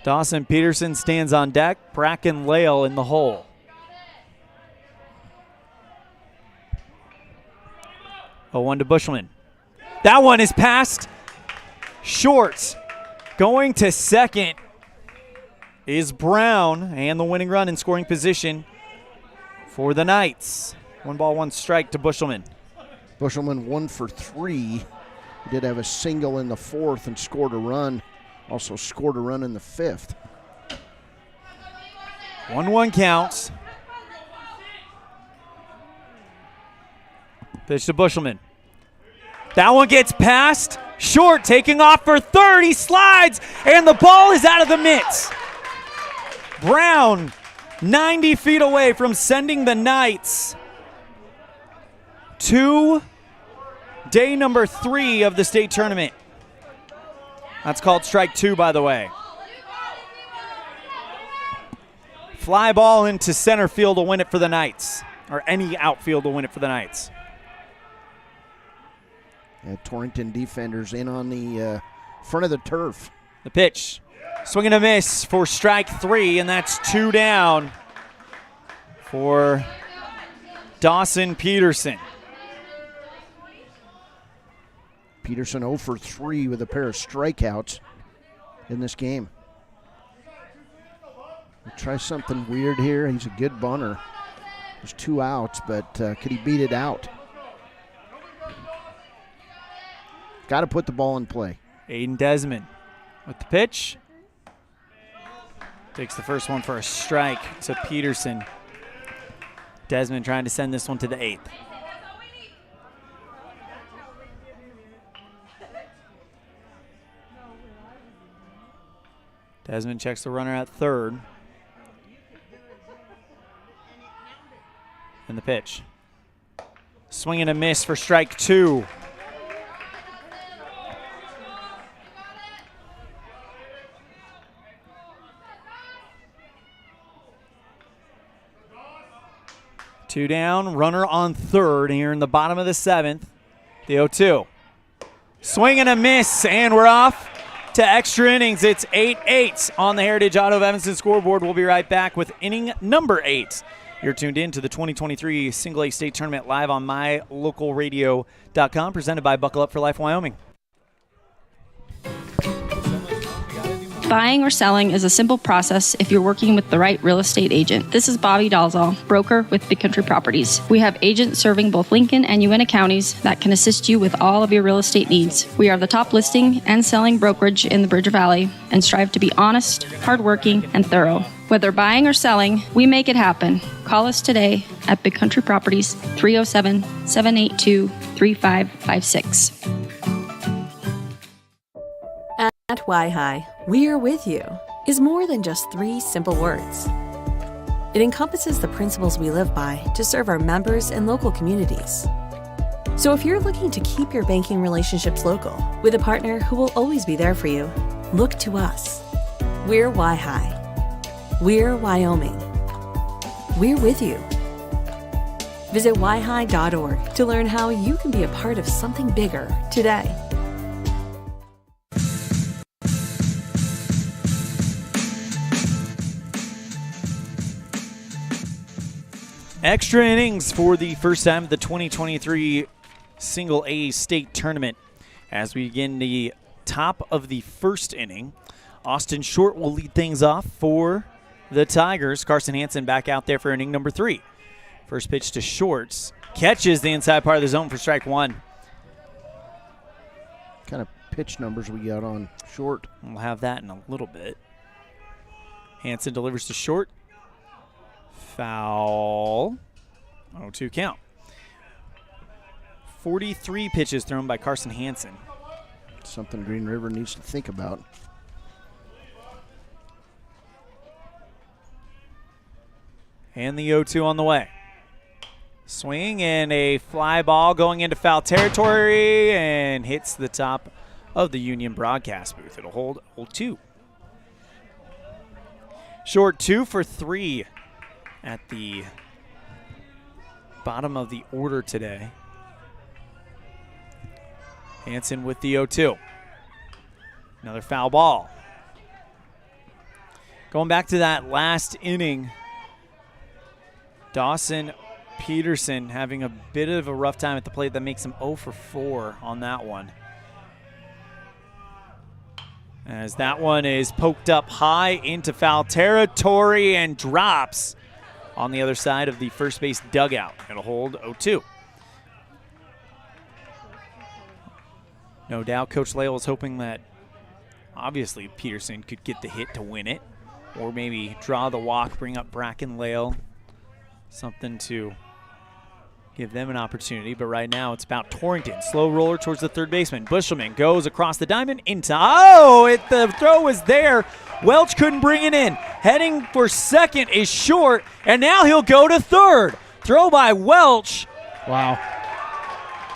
Dawson Peterson stands on deck. Bracken Lael in the hole. Oh, 1 to Bushelman. That one is passed. Short. Going to second is Brown, and the winning run in scoring position for the Knights. 1 ball, 1 strike to Bushelman. Bushelman 1 for 3. He did have a single in the fourth and scored a run. Also scored a run in the fifth. 1-1 counts. Pitch to Bushelman. That one gets past. Short taking off for third. He slides, and the ball is out of the mitts. Brown 90 feet away from sending the Knights to day number 3 of the state tournament. That's called strike 2, by the way. Fly ball into center field to win it for the Knights, or any outfield to win it for the Knights. Torrington defenders in on the front of the turf. The pitch. Swing and a miss for strike 3, and that's 2 down for Dawson Peterson. Peterson 0 for 3 with a pair of strikeouts in this game. We'll try something weird here. He's a good bunter. There's 2 outs, but could he beat it out? Got to put the ball in play. Aiden Desmond with the pitch. Takes the first one for a strike to Peterson. Desmond trying to send this one to the 8th. Desmond checks the runner at third. And the pitch. Swing and a miss for strike 2. Two down, runner on third here in the bottom of the 7th. The 0-2. Swing and a miss, and we're off to extra innings. It's 8-8 on the Heritage Auto of Evanston scoreboard. We'll be right back with inning number 8. You're tuned in to the 2023 Single A State Tournament live on mylocalradio.com, presented by Buckle Up for Life Wyoming. Buying or selling is a simple process if you're working with the right real estate agent. This is Bobby Dalzall, broker with Big Country Properties. We have agents serving both Lincoln and Uintah counties that can assist you with all of your real estate needs. We are the top listing and selling brokerage in the Bridger Valley and strive to be honest, hardworking, and thorough. Whether buying or selling, we make it happen. Call us today at Big Country Properties, 307-782-3556. At Y-Hi, "We're with you" is more than just 3 simple words. It encompasses the principles we live by to serve our members and local communities. So if you're looking to keep your banking relationships local with a partner who will always be there for you, look to us. We're Y-Hi. We're Wyoming. We're with you. Visit yhi.org to learn how you can be a part of something bigger today. Extra innings for the first time of the 2023 Single A State Tournament. As we begin the top of the first inning, Austin Short will lead things off for the Tigers. Carson Hansen back out there for inning number 3. First pitch to Shorts. Catches the inside part of the zone for strike 1. What kind of pitch numbers we got on Short? We'll have that in a little bit. Hansen delivers to Short. Foul. 0-2 count. 43 pitches thrown by Carson Hansen. Something Green River needs to think about. And the 0-2 on the way. Swing and a fly ball going into foul territory and hits the top of the Union broadcast booth. It'll hold 0-2. Short 2 for 3 at the bottom of the order today. Hansen with the 0-2. Another foul ball. Going back to that last inning, Dawson Peterson having a bit of a rough time at the plate that makes him 0 for 4 on that one. As that one is poked up high into foul territory and drops on the other side of the first base dugout. It'll hold 0-2. No doubt Coach Lale was hoping that obviously Peterson could get the hit to win it, or maybe draw the walk, bring up Bracken Lale, something to give them an opportunity. But right now it's about Torrington. Slow roller towards the third baseman. Bushelman goes across the diamond into, the throw was there. Welch couldn't bring it in. Heading for second is Short, and now he'll go to third. Throw by Welch. Wow.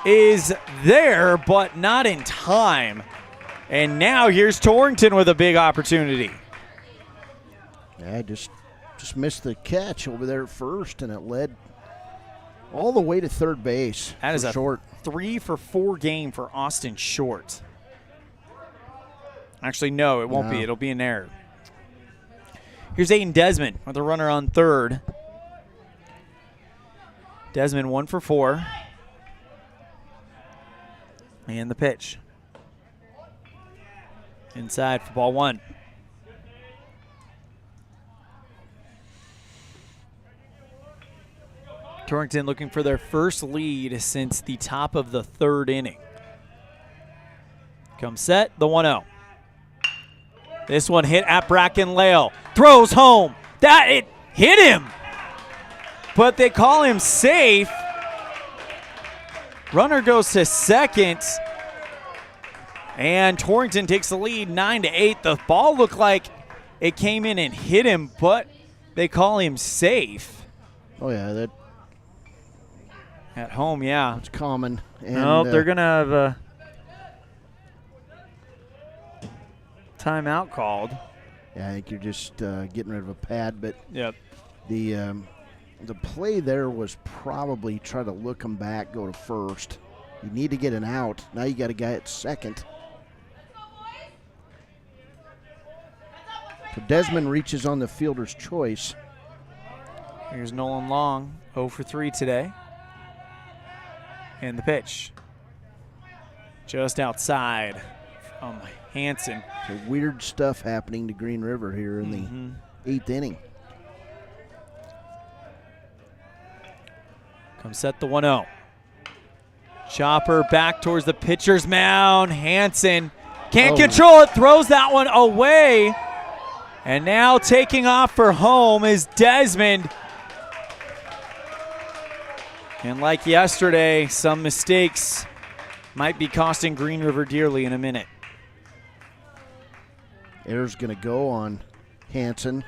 Is there, but not in time. And now here's Torrington with a big opportunity. Yeah, just missed the catch over there at first, and it led all the way to third base. That is a Short. 3 for 4 game for Austin Short. Actually, no, it won't be. It'll be an error. Here's Aiden Desmond with a runner on third. Desmond 1 for 4. And the pitch. Inside for ball 1. Torrington looking for their first lead since the top of the 3rd inning. Comes set, the 1-0. This one hit at Bracken Lale. Throws home. It hit him. But they call him safe. Runner goes to second. And Torrington takes the lead 9-8. The ball looked like it came in and hit him, but they call him safe. Oh, yeah, that. At home, yeah. It's common. And, no, they're going to have a timeout called. Yeah, I think you're just getting rid of a pad, but yep. The play there was probably try to look him back, go to first. You need to get an out. Now you got a guy at second. So Desmond reaches on the fielder's choice. Here's Nolan Long, 0 for 3 today. And the pitch. Just outside from Hansen. So weird stuff happening to Green River here in the 8th inning. Comes set the 1-0. Chopper back towards the pitcher's mound. Hansen can't control it, throws that one away. And now taking off for home is Desmond. And like yesterday, some mistakes might be costing Green River dearly in a minute. Error's going to go on Hansen.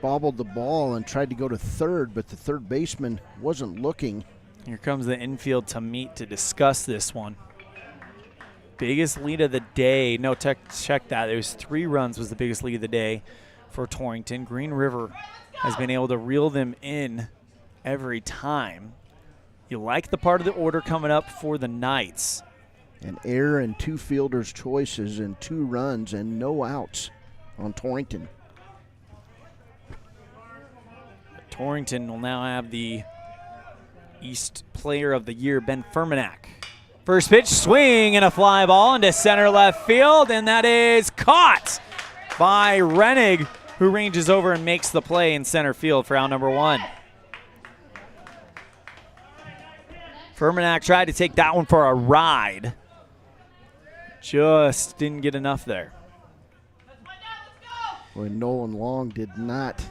Bobbled the ball and tried to go to third, but the third baseman wasn't looking. Here comes the infield to meet to discuss this one. Biggest lead of the day. No, check that. It was 3 runs was the biggest lead of the day for Torrington. Green River has been able to reel them in every time. You like the part of the order coming up for the Knights. An error and 2 fielders' choices and 2 runs and no outs on Torrington. Torrington will now have the East Player of the Year, Ben Fermanak. First pitch, swing and a fly ball into center left field, and that is caught by Rennig, who ranges over and makes the play in center field for out number 1. Fermanak tried to take that one for a ride. Just didn't get enough there. Boy, Nolan Long did not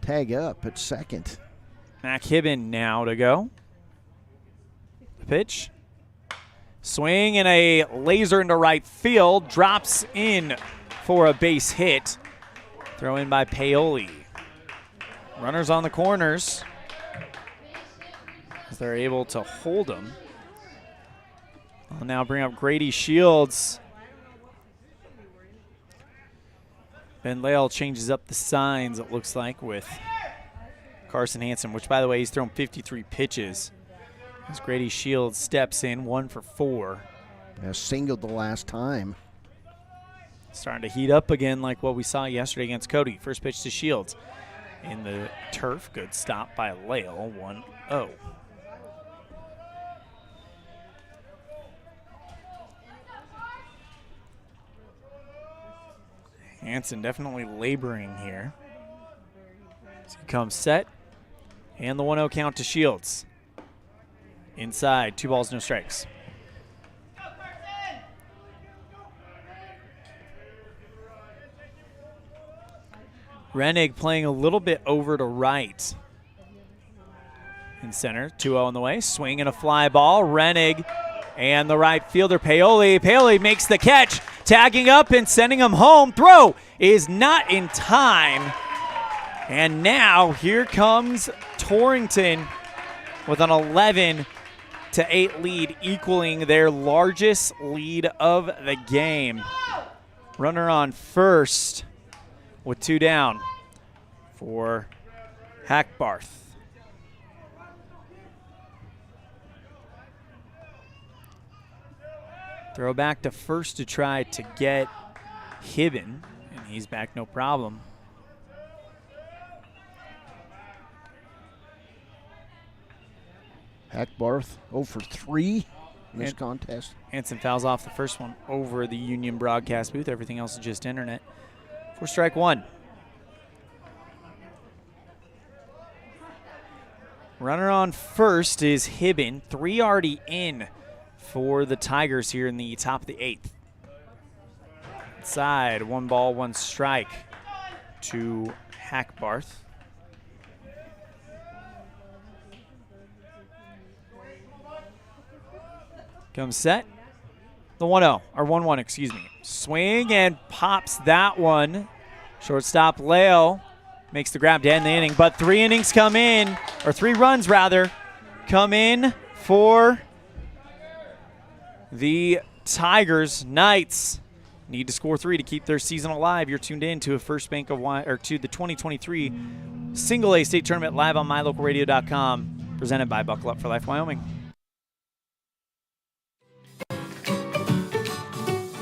tag up at second. Mac Hibben now to go. The pitch. Swing and a laser into right field. Drops in for a base hit. Throw in by Paoli. Runners on the corners, as they're able to hold them. I'll now bring up Grady Shields. Ben Lale changes up the signs, it looks like, with Carson Hansen, which, by the way, he's thrown 53 pitches. As Grady Shields steps in, 1 for 4. Singled the last time. Starting to heat up again like what we saw yesterday against Cody. First pitch to Shields. In the turf, good stop by Lale, 1-0. Hansen definitely laboring here. So he comes set, and the 1-0 count to Shields. Inside, 2 balls, no strikes. Rennig playing a little bit over to right. In center, 2-0 on the way. Swing and a fly ball. Rennig and the right fielder, Paoli. Paoli makes the catch, tagging up and sending him home. Throw is not in time. And now here comes Torrington with an 11-8 lead, equaling their largest lead of the game. Runner on first with 2 down for Hackbarth. Throw back to first to try to get Hibben, and he's back no problem. Hackbarth 0 for 3 in this contest. Hanson fouls off the first one over the Union broadcast booth. Everything else is just internet. For strike one. Runner on first is Hibben. 3 already in for the Tigers here in the top of the 8th. Inside, 1 ball, 1 strike to Hackbarth. Comes set. The 1-0, or 1-1, excuse me. Swing and pops that one. Shortstop Leo makes the grab to end the inning, but 3 innings come in, or 3 runs rather, come in for the Tigers. Knights need to score 3 to keep their season alive. You're tuned in to a First Bank of to the 2023 Single A State Tournament live on mylocalradio.com, presented by Buckle Up for Life Wyoming.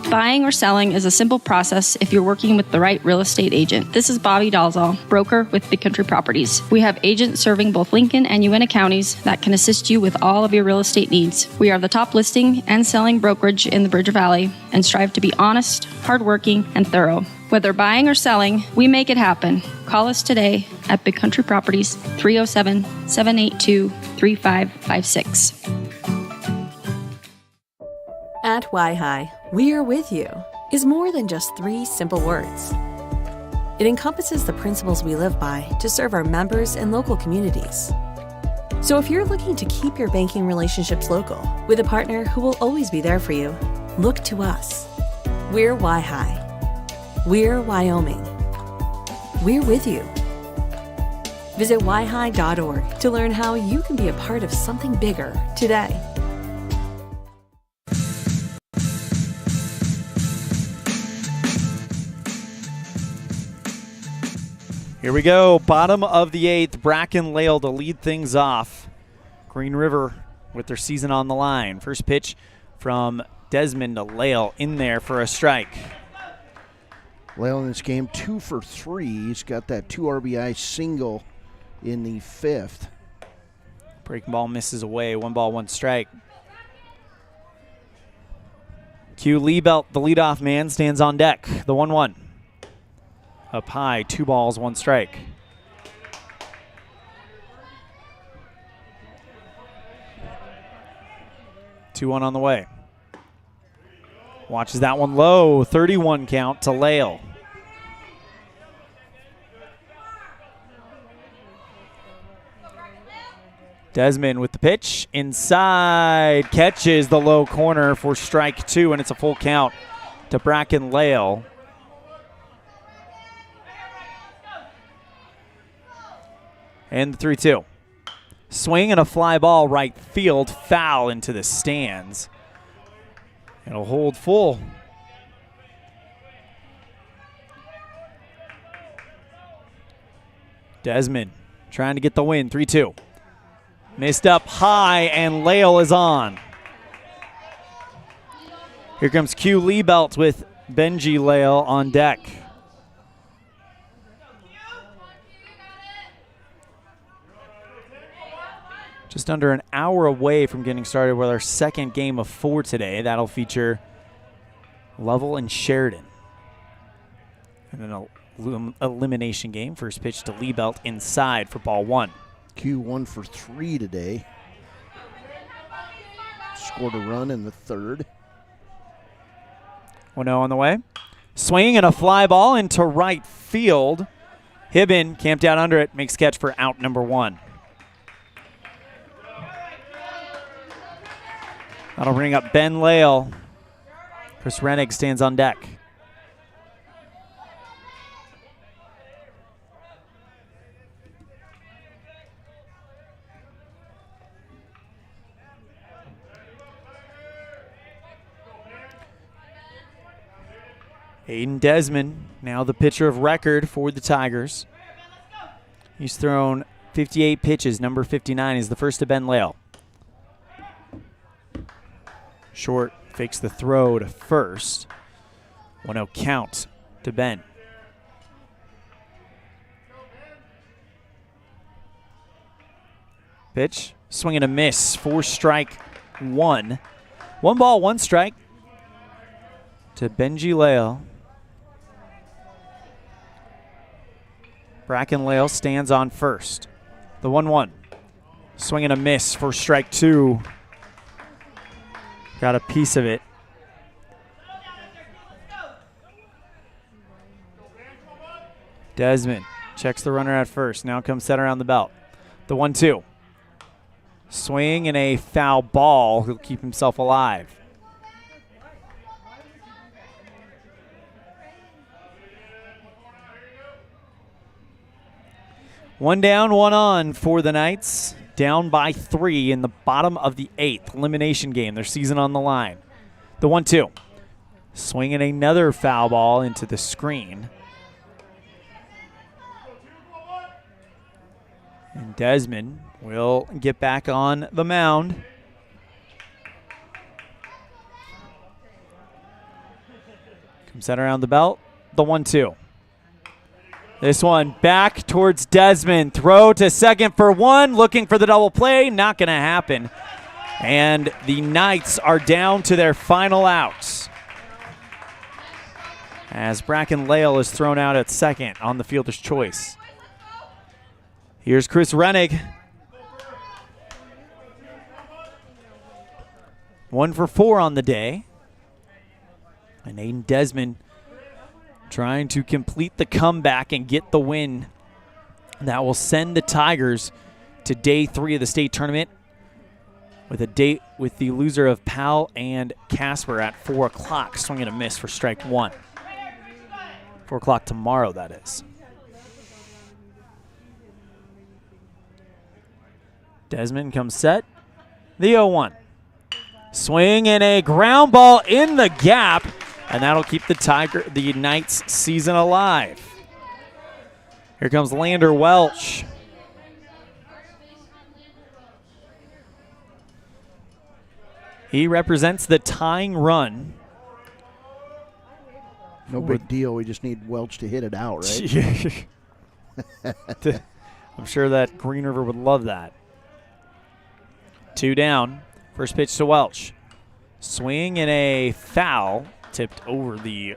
Buying or selling is a simple process if you're working with the right real estate agent. This is Bobby Dalzall, broker with Big Country Properties. We have agents serving both Lincoln and Uintah counties that can assist you with all of your real estate needs. We are the top listing and selling brokerage in the Bridger Valley and strive to be honest, hardworking, and thorough. Whether buying or selling, we make it happen. Call us today at Big Country Properties, 307-782-3556. At Y-Hi, we're with you is more than just 3 simple words. It encompasses the principles we live by to serve our members and local communities. So if you're looking to keep your banking relationships local with a partner who will always be there for you, look to us. We're Y-Hi. We're Wyoming. We're with you. Visit yhi.org to learn how you can be a part of something bigger today. Here we go, bottom of the 8th, Bracken Lale to lead things off. Green River with their season on the line. First pitch from Desmond to Lale in there for a strike. Lale in this game 2 for 3. He's got that 2 RBI single in the 5th. Breaking ball misses away, 1 ball, 1 strike. Q Liebelt, the leadoff man, stands on deck. The 1-1. Up high, 2 balls, 1 strike. Two on the way. Watches that one low, 31 count to Lale. Desmond with the pitch, inside, catches the low corner for strike 2, and it's a full count to Bracken Lale. And the 3-2. Swing and a fly ball right field, foul into the stands. It'll hold full. Desmond trying to get the win, 3-2. Missed up high, and Lale is on. Here comes Q Liebelt with Benji Lale on deck. Just under an hour away from getting started with our second game of 4 today. That'll feature Lovell and Sheridan. And an elimination game. First pitch to Liebelt inside for ball 1. Q 1 for 3 today. Scored a run in the 3rd. 1-0 on the way. Swing and a fly ball into right field. Hibben camped out under it, makes catch for out number 1. That'll bring up Ben Lale. Chris Rennig stands on deck. Aiden Desmond, now the pitcher of record for the Tigers. He's thrown 58 pitches. Number 59 is the first to Ben Lale. Short fakes the throw to first. 1-0 count to Ben. Pitch Swing and a miss for strike one. 1 ball, 1 strike to Benji Lael. Bracken Lael stands on first. The 1-1. Swing and a miss for strike 2. Got a piece of it. Desmond checks the runner at first. Now comes set around the belt. The 1-2. Swing and a foul ball. He'll keep himself alive. One down, one on for the Knights. Down by 3 in the bottom of the 8th. Elimination game. Their season on the line. The 1-2. Swinging another foul ball into the screen. And Desmond will get back on the mound. Comes set around the belt. The 1-2. This one back towards Desmond. Throw to second for 1. Looking for the double play. Not going to happen. And the Knights are down to their final outs, as Bracken Lael is thrown out at second on the fielder's choice. Here's Chris Rennig. 1 for 4 on the day. And Aiden Desmond trying to complete the comeback and get the win. That will send the Tigers to day 3 of the state tournament, with a date with the loser of Powell and Casper at 4 o'clock. Swing and a miss for strike 1. 4 o'clock tomorrow, that is. Desmond comes set. The 0-1. Swing and a ground ball in the gap, and that'll keep the Knights season alive. Here comes Lander Welch. He represents the tying run. No big deal. We just need Welch to hit it out, right? I'm sure that Green River would love that. 2 down. First pitch to Welch. Swing and a foul tipped over the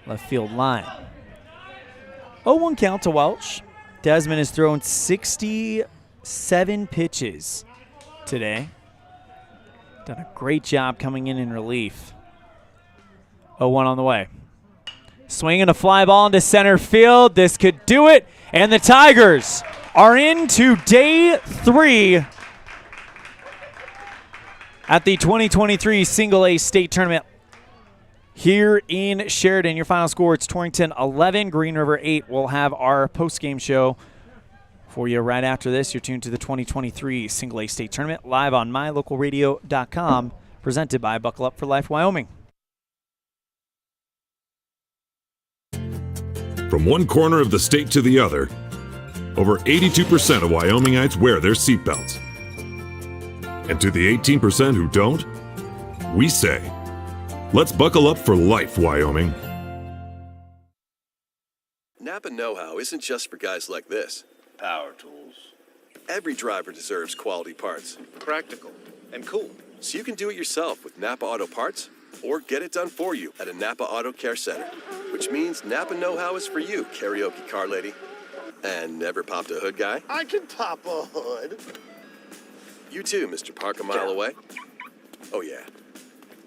left field line. 0-1 count to Welch. Desmond has thrown 67 pitches today. Done a great job coming in relief. 0-1 on the way. Swinging a fly ball into center field. This could do it. And the Tigers are into day 3 at the 2023 Single A State Tournament here in Sheridan. Your final score, it's Torrington 11, Green River 8. We'll have our post-game show for you right after this. You're tuned to the 2023 Single A State Tournament live on mylocalradio.com, presented by Buckle Up for Life Wyoming. From one corner of the state to the other, over 82% of Wyomingites wear their seatbelts. And to the 18% who don't, we say, let's buckle up for life, Wyoming. Napa know-how isn't just for guys like this. Power tools. Every driver deserves quality parts. Practical and cool. So you can do it yourself with Napa Auto Parts, or get it done for you at a Napa Auto Care Center. Which means Napa know-how is for you, karaoke car lady. And never popped a hood guy? I can pop a hood. You too, Mr. Park a mile away. Oh yeah.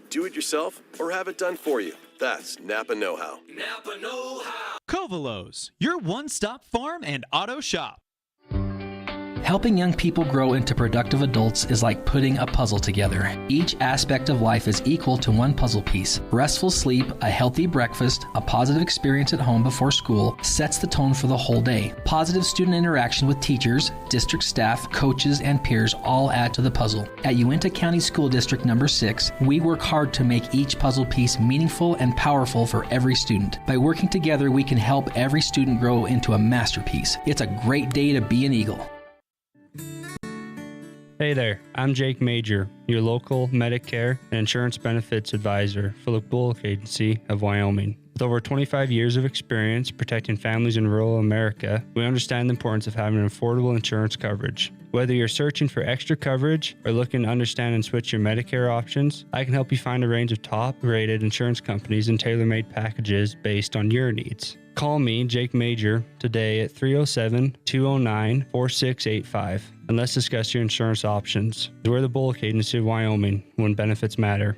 Do it yourself or have it done for you. That's Napa know-how. Napa know-how. Covalos, your one-stop farm and auto shop. Helping young people grow into productive adults is like putting a puzzle together. Each aspect of life is equal to one puzzle piece. Restful sleep, a healthy breakfast, a positive experience at home before school sets the tone for the whole day. Positive student interaction with teachers, district staff, coaches, and peers all add to the puzzle. At Uinta County School District Number 6, we work hard to make each puzzle piece meaningful and powerful for every student. By working together, we can help every student grow into a masterpiece. It's a great day to be an Eagle. Hey there, I'm Jake Major, your local Medicare and insurance benefits advisor for the Bullock Agency of Wyoming. With With over 25 years of experience protecting families in rural America, we understand the importance of having an affordable insurance coverage. Whether you're searching for extra coverage or looking to understand and switch your Medicare options, I can help you find a range of top-rated insurance companies and tailor-made packages based on your needs. Call me, Jake Major, today at 307-209-4685, and let's discuss your insurance options. We're the Bullock Agency of Wyoming, when benefits matter.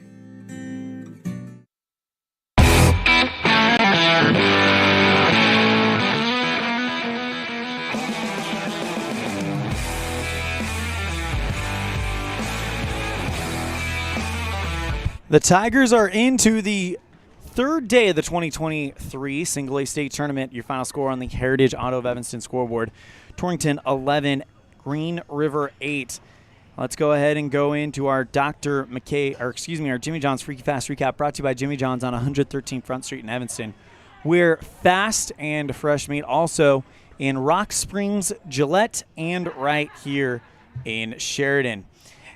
The Tigers are into the third day of the 2023 Single A State Tournament. Your final score on the Heritage Auto of Evanston scoreboard: Torrington 11, Green River 8. Let's go ahead and go into our our Jimmy John's Freaky Fast Recap, brought to you by Jimmy John's on 113 Front Street in Evanston. We're fast and fresh meat also in Rock Springs, Gillette, and right here in Sheridan.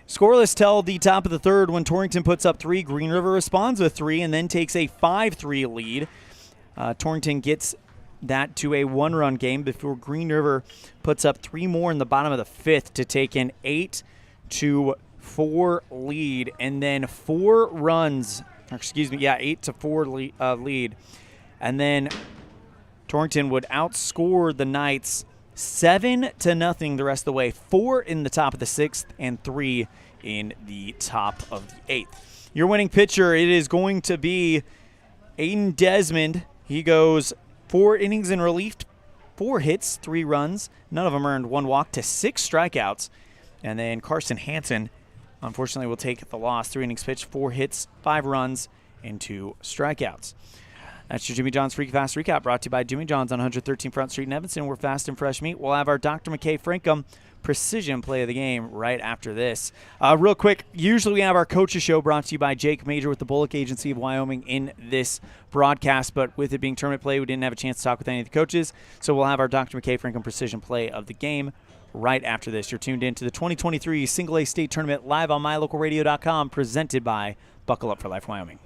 Scoreless till the top of the third when Torrington puts up 3. Green River responds with 3 and then takes a 5-3 lead. Torrington gets that to a 1-run game before Green River puts up 3 more in the bottom of the 5th to take an 8-4 lead, and then 8-4 lead. And then Torrington would outscore the Knights 7-0 the rest of the way. 4 in the top of the 6th and 3 in the top of the 8th. Your winning pitcher, it is going to be Aiden Desmond. He goes 4 innings in relief, 4 hits, 3 runs. None of them earned 1 walk to 6 strikeouts. And then Carson Hansen, unfortunately, will take the loss. 3 innings pitched, 4 hits, 5 runs, and 2 strikeouts. That's your Jimmy John's Freaky Fast Recap, brought to you by Jimmy John's on 113 Front Street in Evanston. We're fast and fresh meat. We'll have our Dr. McKay Frankum Precision play of the game right after this. Real quick, usually we have our Coaches Show brought to you by Jake Major with the Bullock Agency of Wyoming in this broadcast, but with it being tournament play, we didn't have a chance to talk with any of the coaches, so we'll have our Dr. McKay Frankum Precision play of the game right after this. You're tuned in to the 2023 Single A State Tournament live on mylocalradio.com, presented by Buckle Up for Life Wyoming.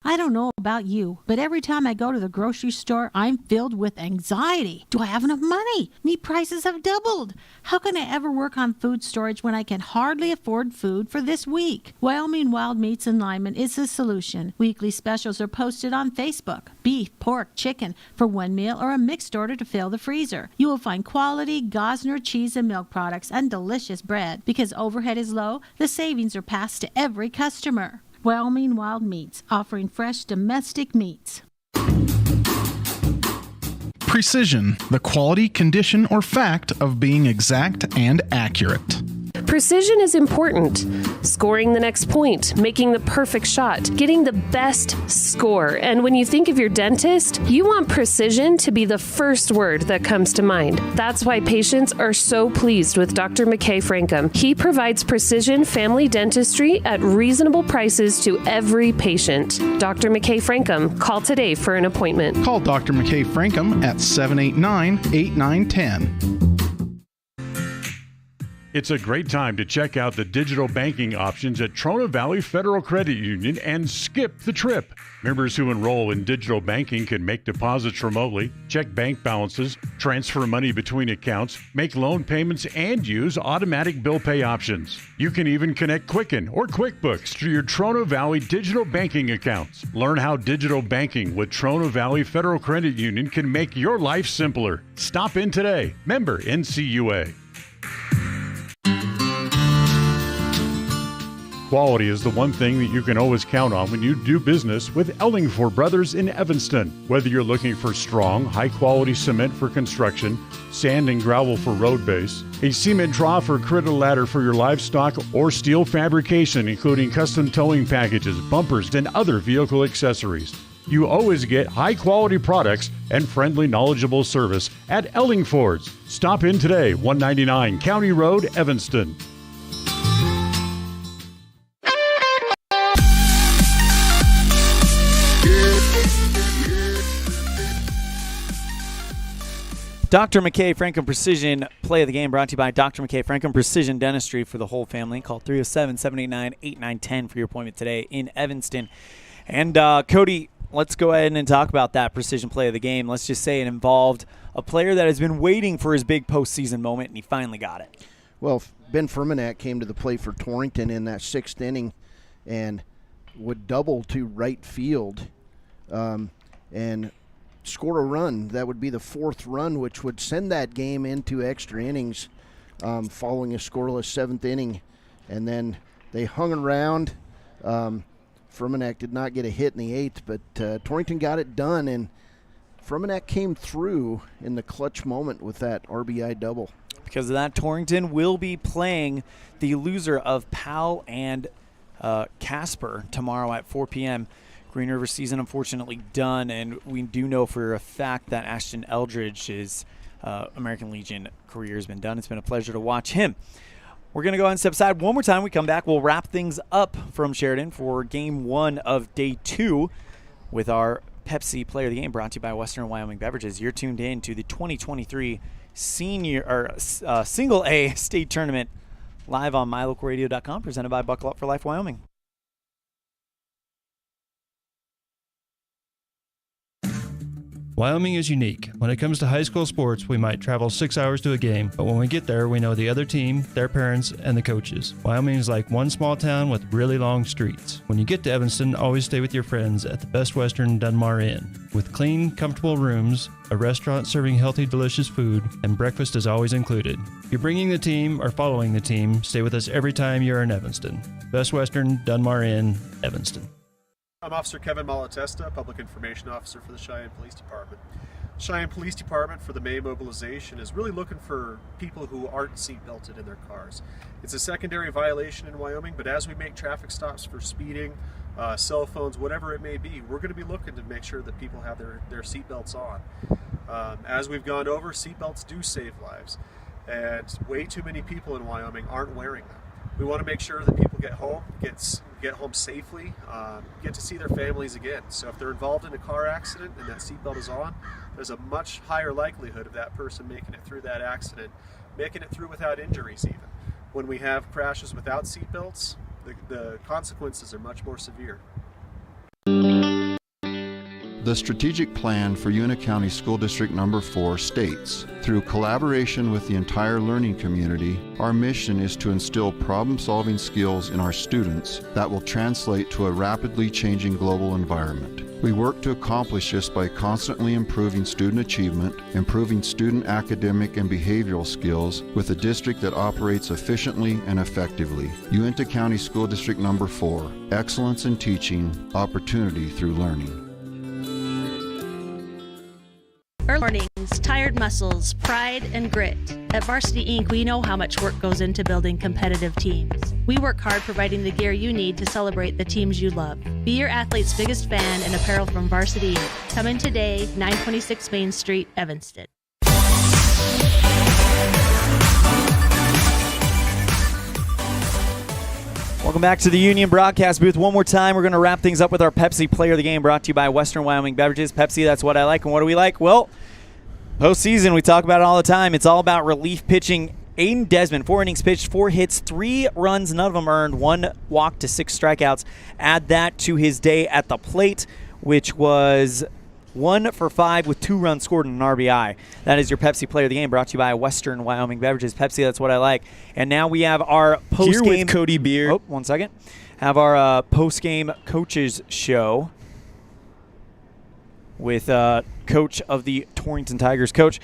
I don't know about you, but every time I go to the grocery store, I'm filled with anxiety. Do I have enough money? Meat prices have doubled. How can I ever work on food storage when I can hardly afford food for this week? Wyoming Wild Meats in Lyman is the solution. Weekly specials are posted on Facebook. Beef, pork, chicken for one meal or a mixed order to fill the freezer. You will find quality Gosner cheese and milk products and delicious bread. Because overhead is low, the savings are passed to every customer. Wyoming Wild Meats, offering fresh domestic meats. Precision, the quality, condition, or fact of being exact and accurate. Precision is important. Scoring the next point, making the perfect shot, getting the best score. And when you think of your dentist, you want precision to be the first word that comes to mind. That's why patients are so pleased with Dr. McKay Frankum. He provides precision family dentistry at reasonable prices to every patient. Dr. McKay Frankum, call today for an appointment. Call Dr. McKay Frankum at 789-8910. It's a great time to check out the digital banking options at Trona Valley Federal Credit Union and skip the trip. Members who enroll in digital banking can make deposits remotely, check bank balances, transfer money between accounts, make loan payments, and use automatic bill pay options. You can even connect Quicken or QuickBooks to your Trona Valley digital banking accounts. Learn how digital banking with Trona Valley Federal Credit Union can make your life simpler. Stop in today. Member NCUA. Quality is the one thing that you can always count on when you do business with Ellingford Brothers in Evanston. Whether you're looking for strong, high-quality cement for construction, sand and gravel for road base, a cement trough or critter ladder for your livestock, or steel fabrication, including custom towing packages, bumpers, and other vehicle accessories, you always get high-quality products and friendly, knowledgeable service at Ellingford's. Stop in today, 199 County Road, Evanston. Dr. McKay Frankum Precision play of the game brought to you by Dr. McKay Frankum Precision Dentistry for the whole family. Call 307-789-8910 for your appointment today in Evanston. And Cody, let's go ahead and talk about that precision play of the game. Let's just say it involved a player that has been waiting for his big postseason moment, and he finally got it. Well, Ben Fermanak came to the plate for Torrington in that 6th inning and would double to right field and score a run. That would be the 4th run, which would send that game into extra innings following a scoreless 7th inning. And then they hung around. Fermanak did not get a hit in the 8th, but Torrington got it done, and Fermanak came through in the clutch moment with that RBI double. Because of that, Torrington will be playing the loser of Powell and Casper tomorrow at 4 p.m. Green River season unfortunately done, and we do know for a fact that Ashton Eldridge's American Legion career has been done. It's been a pleasure to watch him. We're going to go ahead and step aside one more time. We come back, we'll wrap things up from Sheridan for Game 1 of Day 2 with our Pepsi Player of the Game, brought to you by Western Wyoming Beverages. You're tuned in to the 2023 Single A State Tournament live on mylocalradio.com, presented by Buckle Up for Life Wyoming. Wyoming is unique. When it comes to high school sports, we might travel 6 hours to a game, but when we get there, we know the other team, their parents, and the coaches. Wyoming is like one small town with really long streets. When you get to Evanston, always stay with your friends at the Best Western Dunmar Inn. With clean, comfortable rooms, a restaurant serving healthy, delicious food, and breakfast is always included. If you're bringing the team or following the team, stay with us every time you're in Evanston. Best Western Dunmar Inn, Evanston. I'm Officer Kevin Malatesta, Public Information Officer for the Cheyenne Police Department. The Cheyenne Police Department for the May mobilization is really looking for people who aren't seatbelted in their cars. It's a secondary violation in Wyoming, but as we make traffic stops for speeding, cell phones, whatever it may be, we're going to be looking to make sure that people have their seatbelts on. As we've gone over, seatbelts do save lives, and way too many people in Wyoming aren't wearing them. We want to make sure that people get home safely, get to see their families again. So if they're involved in a car accident and that seatbelt is on, there's a much higher likelihood of that person making it through that accident, making it through without injuries even. When we have crashes without seatbelts, the consequences are much more severe. The strategic plan for Una County School District Number 4 states, through collaboration with the entire learning community, our mission is to instill problem-solving skills in our students that will translate to a rapidly changing global environment. We work to accomplish this by constantly improving student achievement, improving student academic and behavioral skills with a district that operates efficiently and effectively. Uinta County School District Number 4, excellence in teaching, opportunity through learning. Early mornings, tired muscles, pride, and grit. At Varsity Inc., we know how much work goes into building competitive teams. We work hard providing the gear you need to celebrate the teams you love. Be your athlete's biggest fan in apparel from Varsity Inc. Come in today, 926 Main Street, Evanston. Welcome back to the Union Broadcast Booth. One more time, we're going to wrap things up with our Pepsi Player of the Game, brought to you by Western Wyoming Beverages. Pepsi, that's what I like. And what do we like? Well, postseason, we talk about it all the time. It's all about relief pitching. Aiden Desmond, 4 innings pitched, 4 hits, 3 runs, none of them earned, 1 walk to 6 strikeouts. Add that to his day at the plate, which was 1 for 5 with 2 runs scored and an RBI. That is your Pepsi Player of the Game, brought to you by Western Wyoming Beverages. Pepsi, that's what I like. And now we have our post-game. Here with Cody Beer. Oh, 1 second. Have our post-game coaches show with coach of the Torrington Tigers. Coach,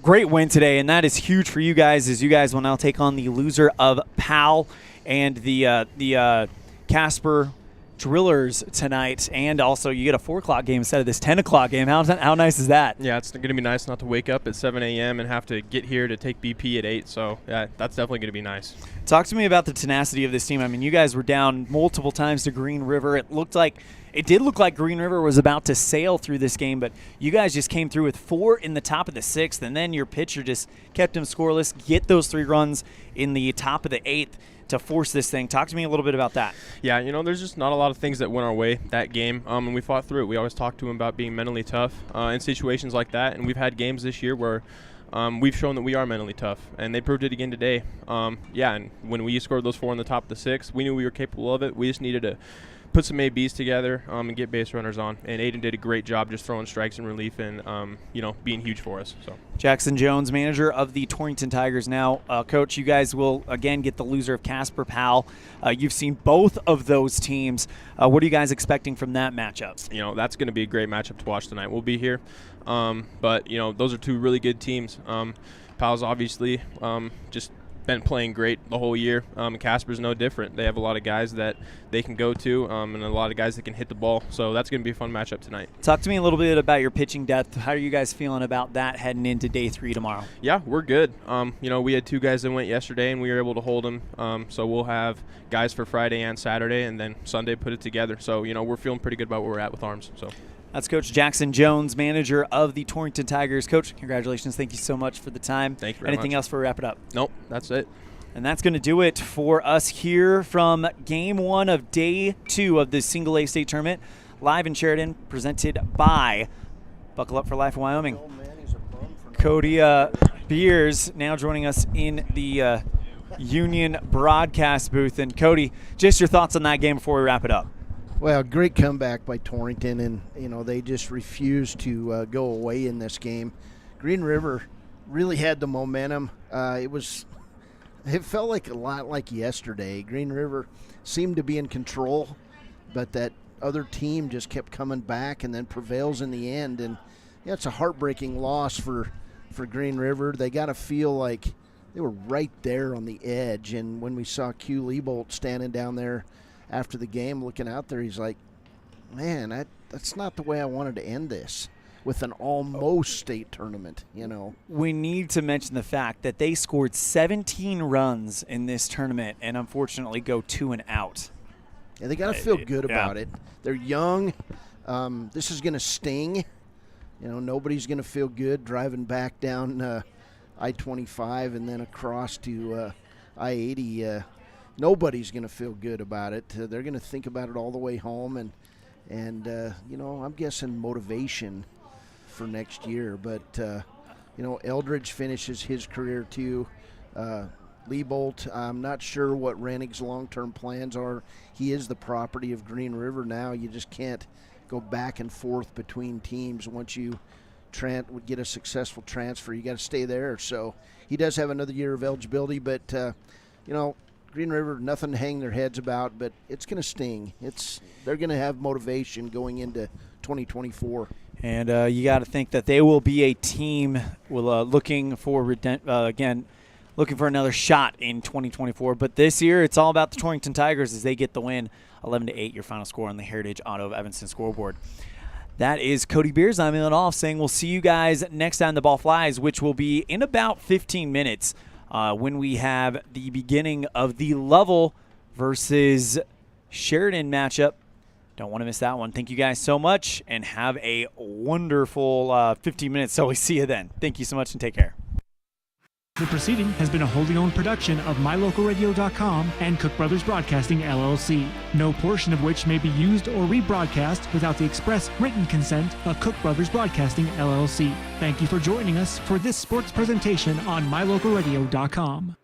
great win today, and that is huge for you guys, as you guys will now take on the loser of Powell and the Casper Drillers tonight, and also you get a 4 o'clock game instead of this 10 o'clock game. How nice is that? Yeah, it's going to be nice not to wake up at 7 a.m. and have to get here to take BP at 8, so yeah, that's definitely going to be nice. Talk to me about the tenacity of this team. I mean, you guys were down multiple times to Green River. It did look like Green River was about to sail through this game, but you guys just came through with 4 in the top of the 6th, and then your pitcher just kept them scoreless, get those 3 runs in the top of the 8th to force this thing. Talk to me a little bit about that. Yeah, there's just not a lot of things that went our way that game, and we fought through it. We always talk to them about being mentally tough in situations like that, and we've had games this year where we've shown that we are mentally tough, and they proved it again today. And when we scored those 4 in the top of the 6th, we knew we were capable of it. We just needed to put some ABs together and get base runners on. And Aiden did a great job just throwing strikes in relief and, being huge for us. So Jackson Jones, manager of the Torrington Tigers now. Coach, you guys will, again, get the loser of Casper Powell. You've seen both of those teams. What are you guys expecting from that matchup? That's going to be a great matchup to watch tonight. We'll be here. But those are two really good teams. Powell's obviously just been playing great the whole year. Casper's no different. They have a lot of guys that they can go to and a lot of guys that can hit the ball. So that's going to be a fun matchup tonight. Talk to me a little bit about your pitching depth. How are you guys feeling about that heading into day 3 tomorrow? Yeah, we're good. We had 2 guys that went yesterday, and we were able to hold them. So we'll have guys for Friday and Saturday, and then Sunday put it together. So, we're feeling pretty good about where we're at with arms. So. That's Coach Jackson Jones, manager of the Torrington Tigers. Coach, congratulations. Thank you so much for the time. Thank you very much. Anything else before we wrap it up? Nope, that's it. And that's going to do it for us here from Game 1 of Day 2 of the Single A State Tournament, live in Sheridan, presented by Buckle Up for Life in Wyoming. Cody Beers now joining us in the Union broadcast booth. And Cody, just your thoughts on that game before we wrap it up. Well, great comeback by Torrington, and they just refused to go away in this game. Green River really had the momentum. It felt like a lot like yesterday. Green River seemed to be in control, but that other team just kept coming back and then prevails in the end. And it's a heartbreaking loss for Green River. They got to feel like they were right there on the edge. And when we saw Q Liebolt standing down there after the game looking out there, he's like, man, that's not the way I wanted to end this, with an almost state tournament, We need to mention the fact that they scored 17 runs in this tournament and unfortunately go 2 and out. Yeah, they got to feel good about it. They're young. This is going to sting. Nobody's going to feel good driving back down I-25 and then across to I-80. Nobody's going to feel good about it. They're going to think about it all the way home, and I'm guessing motivation for next year. But Eldridge finishes his career too. Liebolt, I'm not sure what Renig's long-term plans are. He is the property of Green River now. You just can't go back and forth between teams. Once you get a successful transfer, you got to stay there. So he does have another year of eligibility, but Green River, nothing to hang their heads about, but it's going to sting. They're going to have motivation going into 2024. And you got to think that they will be a team looking for another shot in 2024. But this year, it's all about the Torrington Tigers as they get the win, 11-8, your final score on the Heritage Auto of Evanston scoreboard. That is Cody Beers. I'm Ian Off saying we'll see you guys next time the ball flies, which will be in about 15 minutes. When we have the beginning of the Lovell versus Sheridan matchup. Don't want to miss that one. Thank you guys so much, and have a wonderful 15 minutes. So we see you then. Thank you so much, and take care. The proceeding has been a wholly owned production of MyLocalRadio.com and Cook Brothers Broadcasting, LLC. No portion of which may be used or rebroadcast without the express written consent of Cook Brothers Broadcasting, LLC. Thank you for joining us for this sports presentation on MyLocalRadio.com.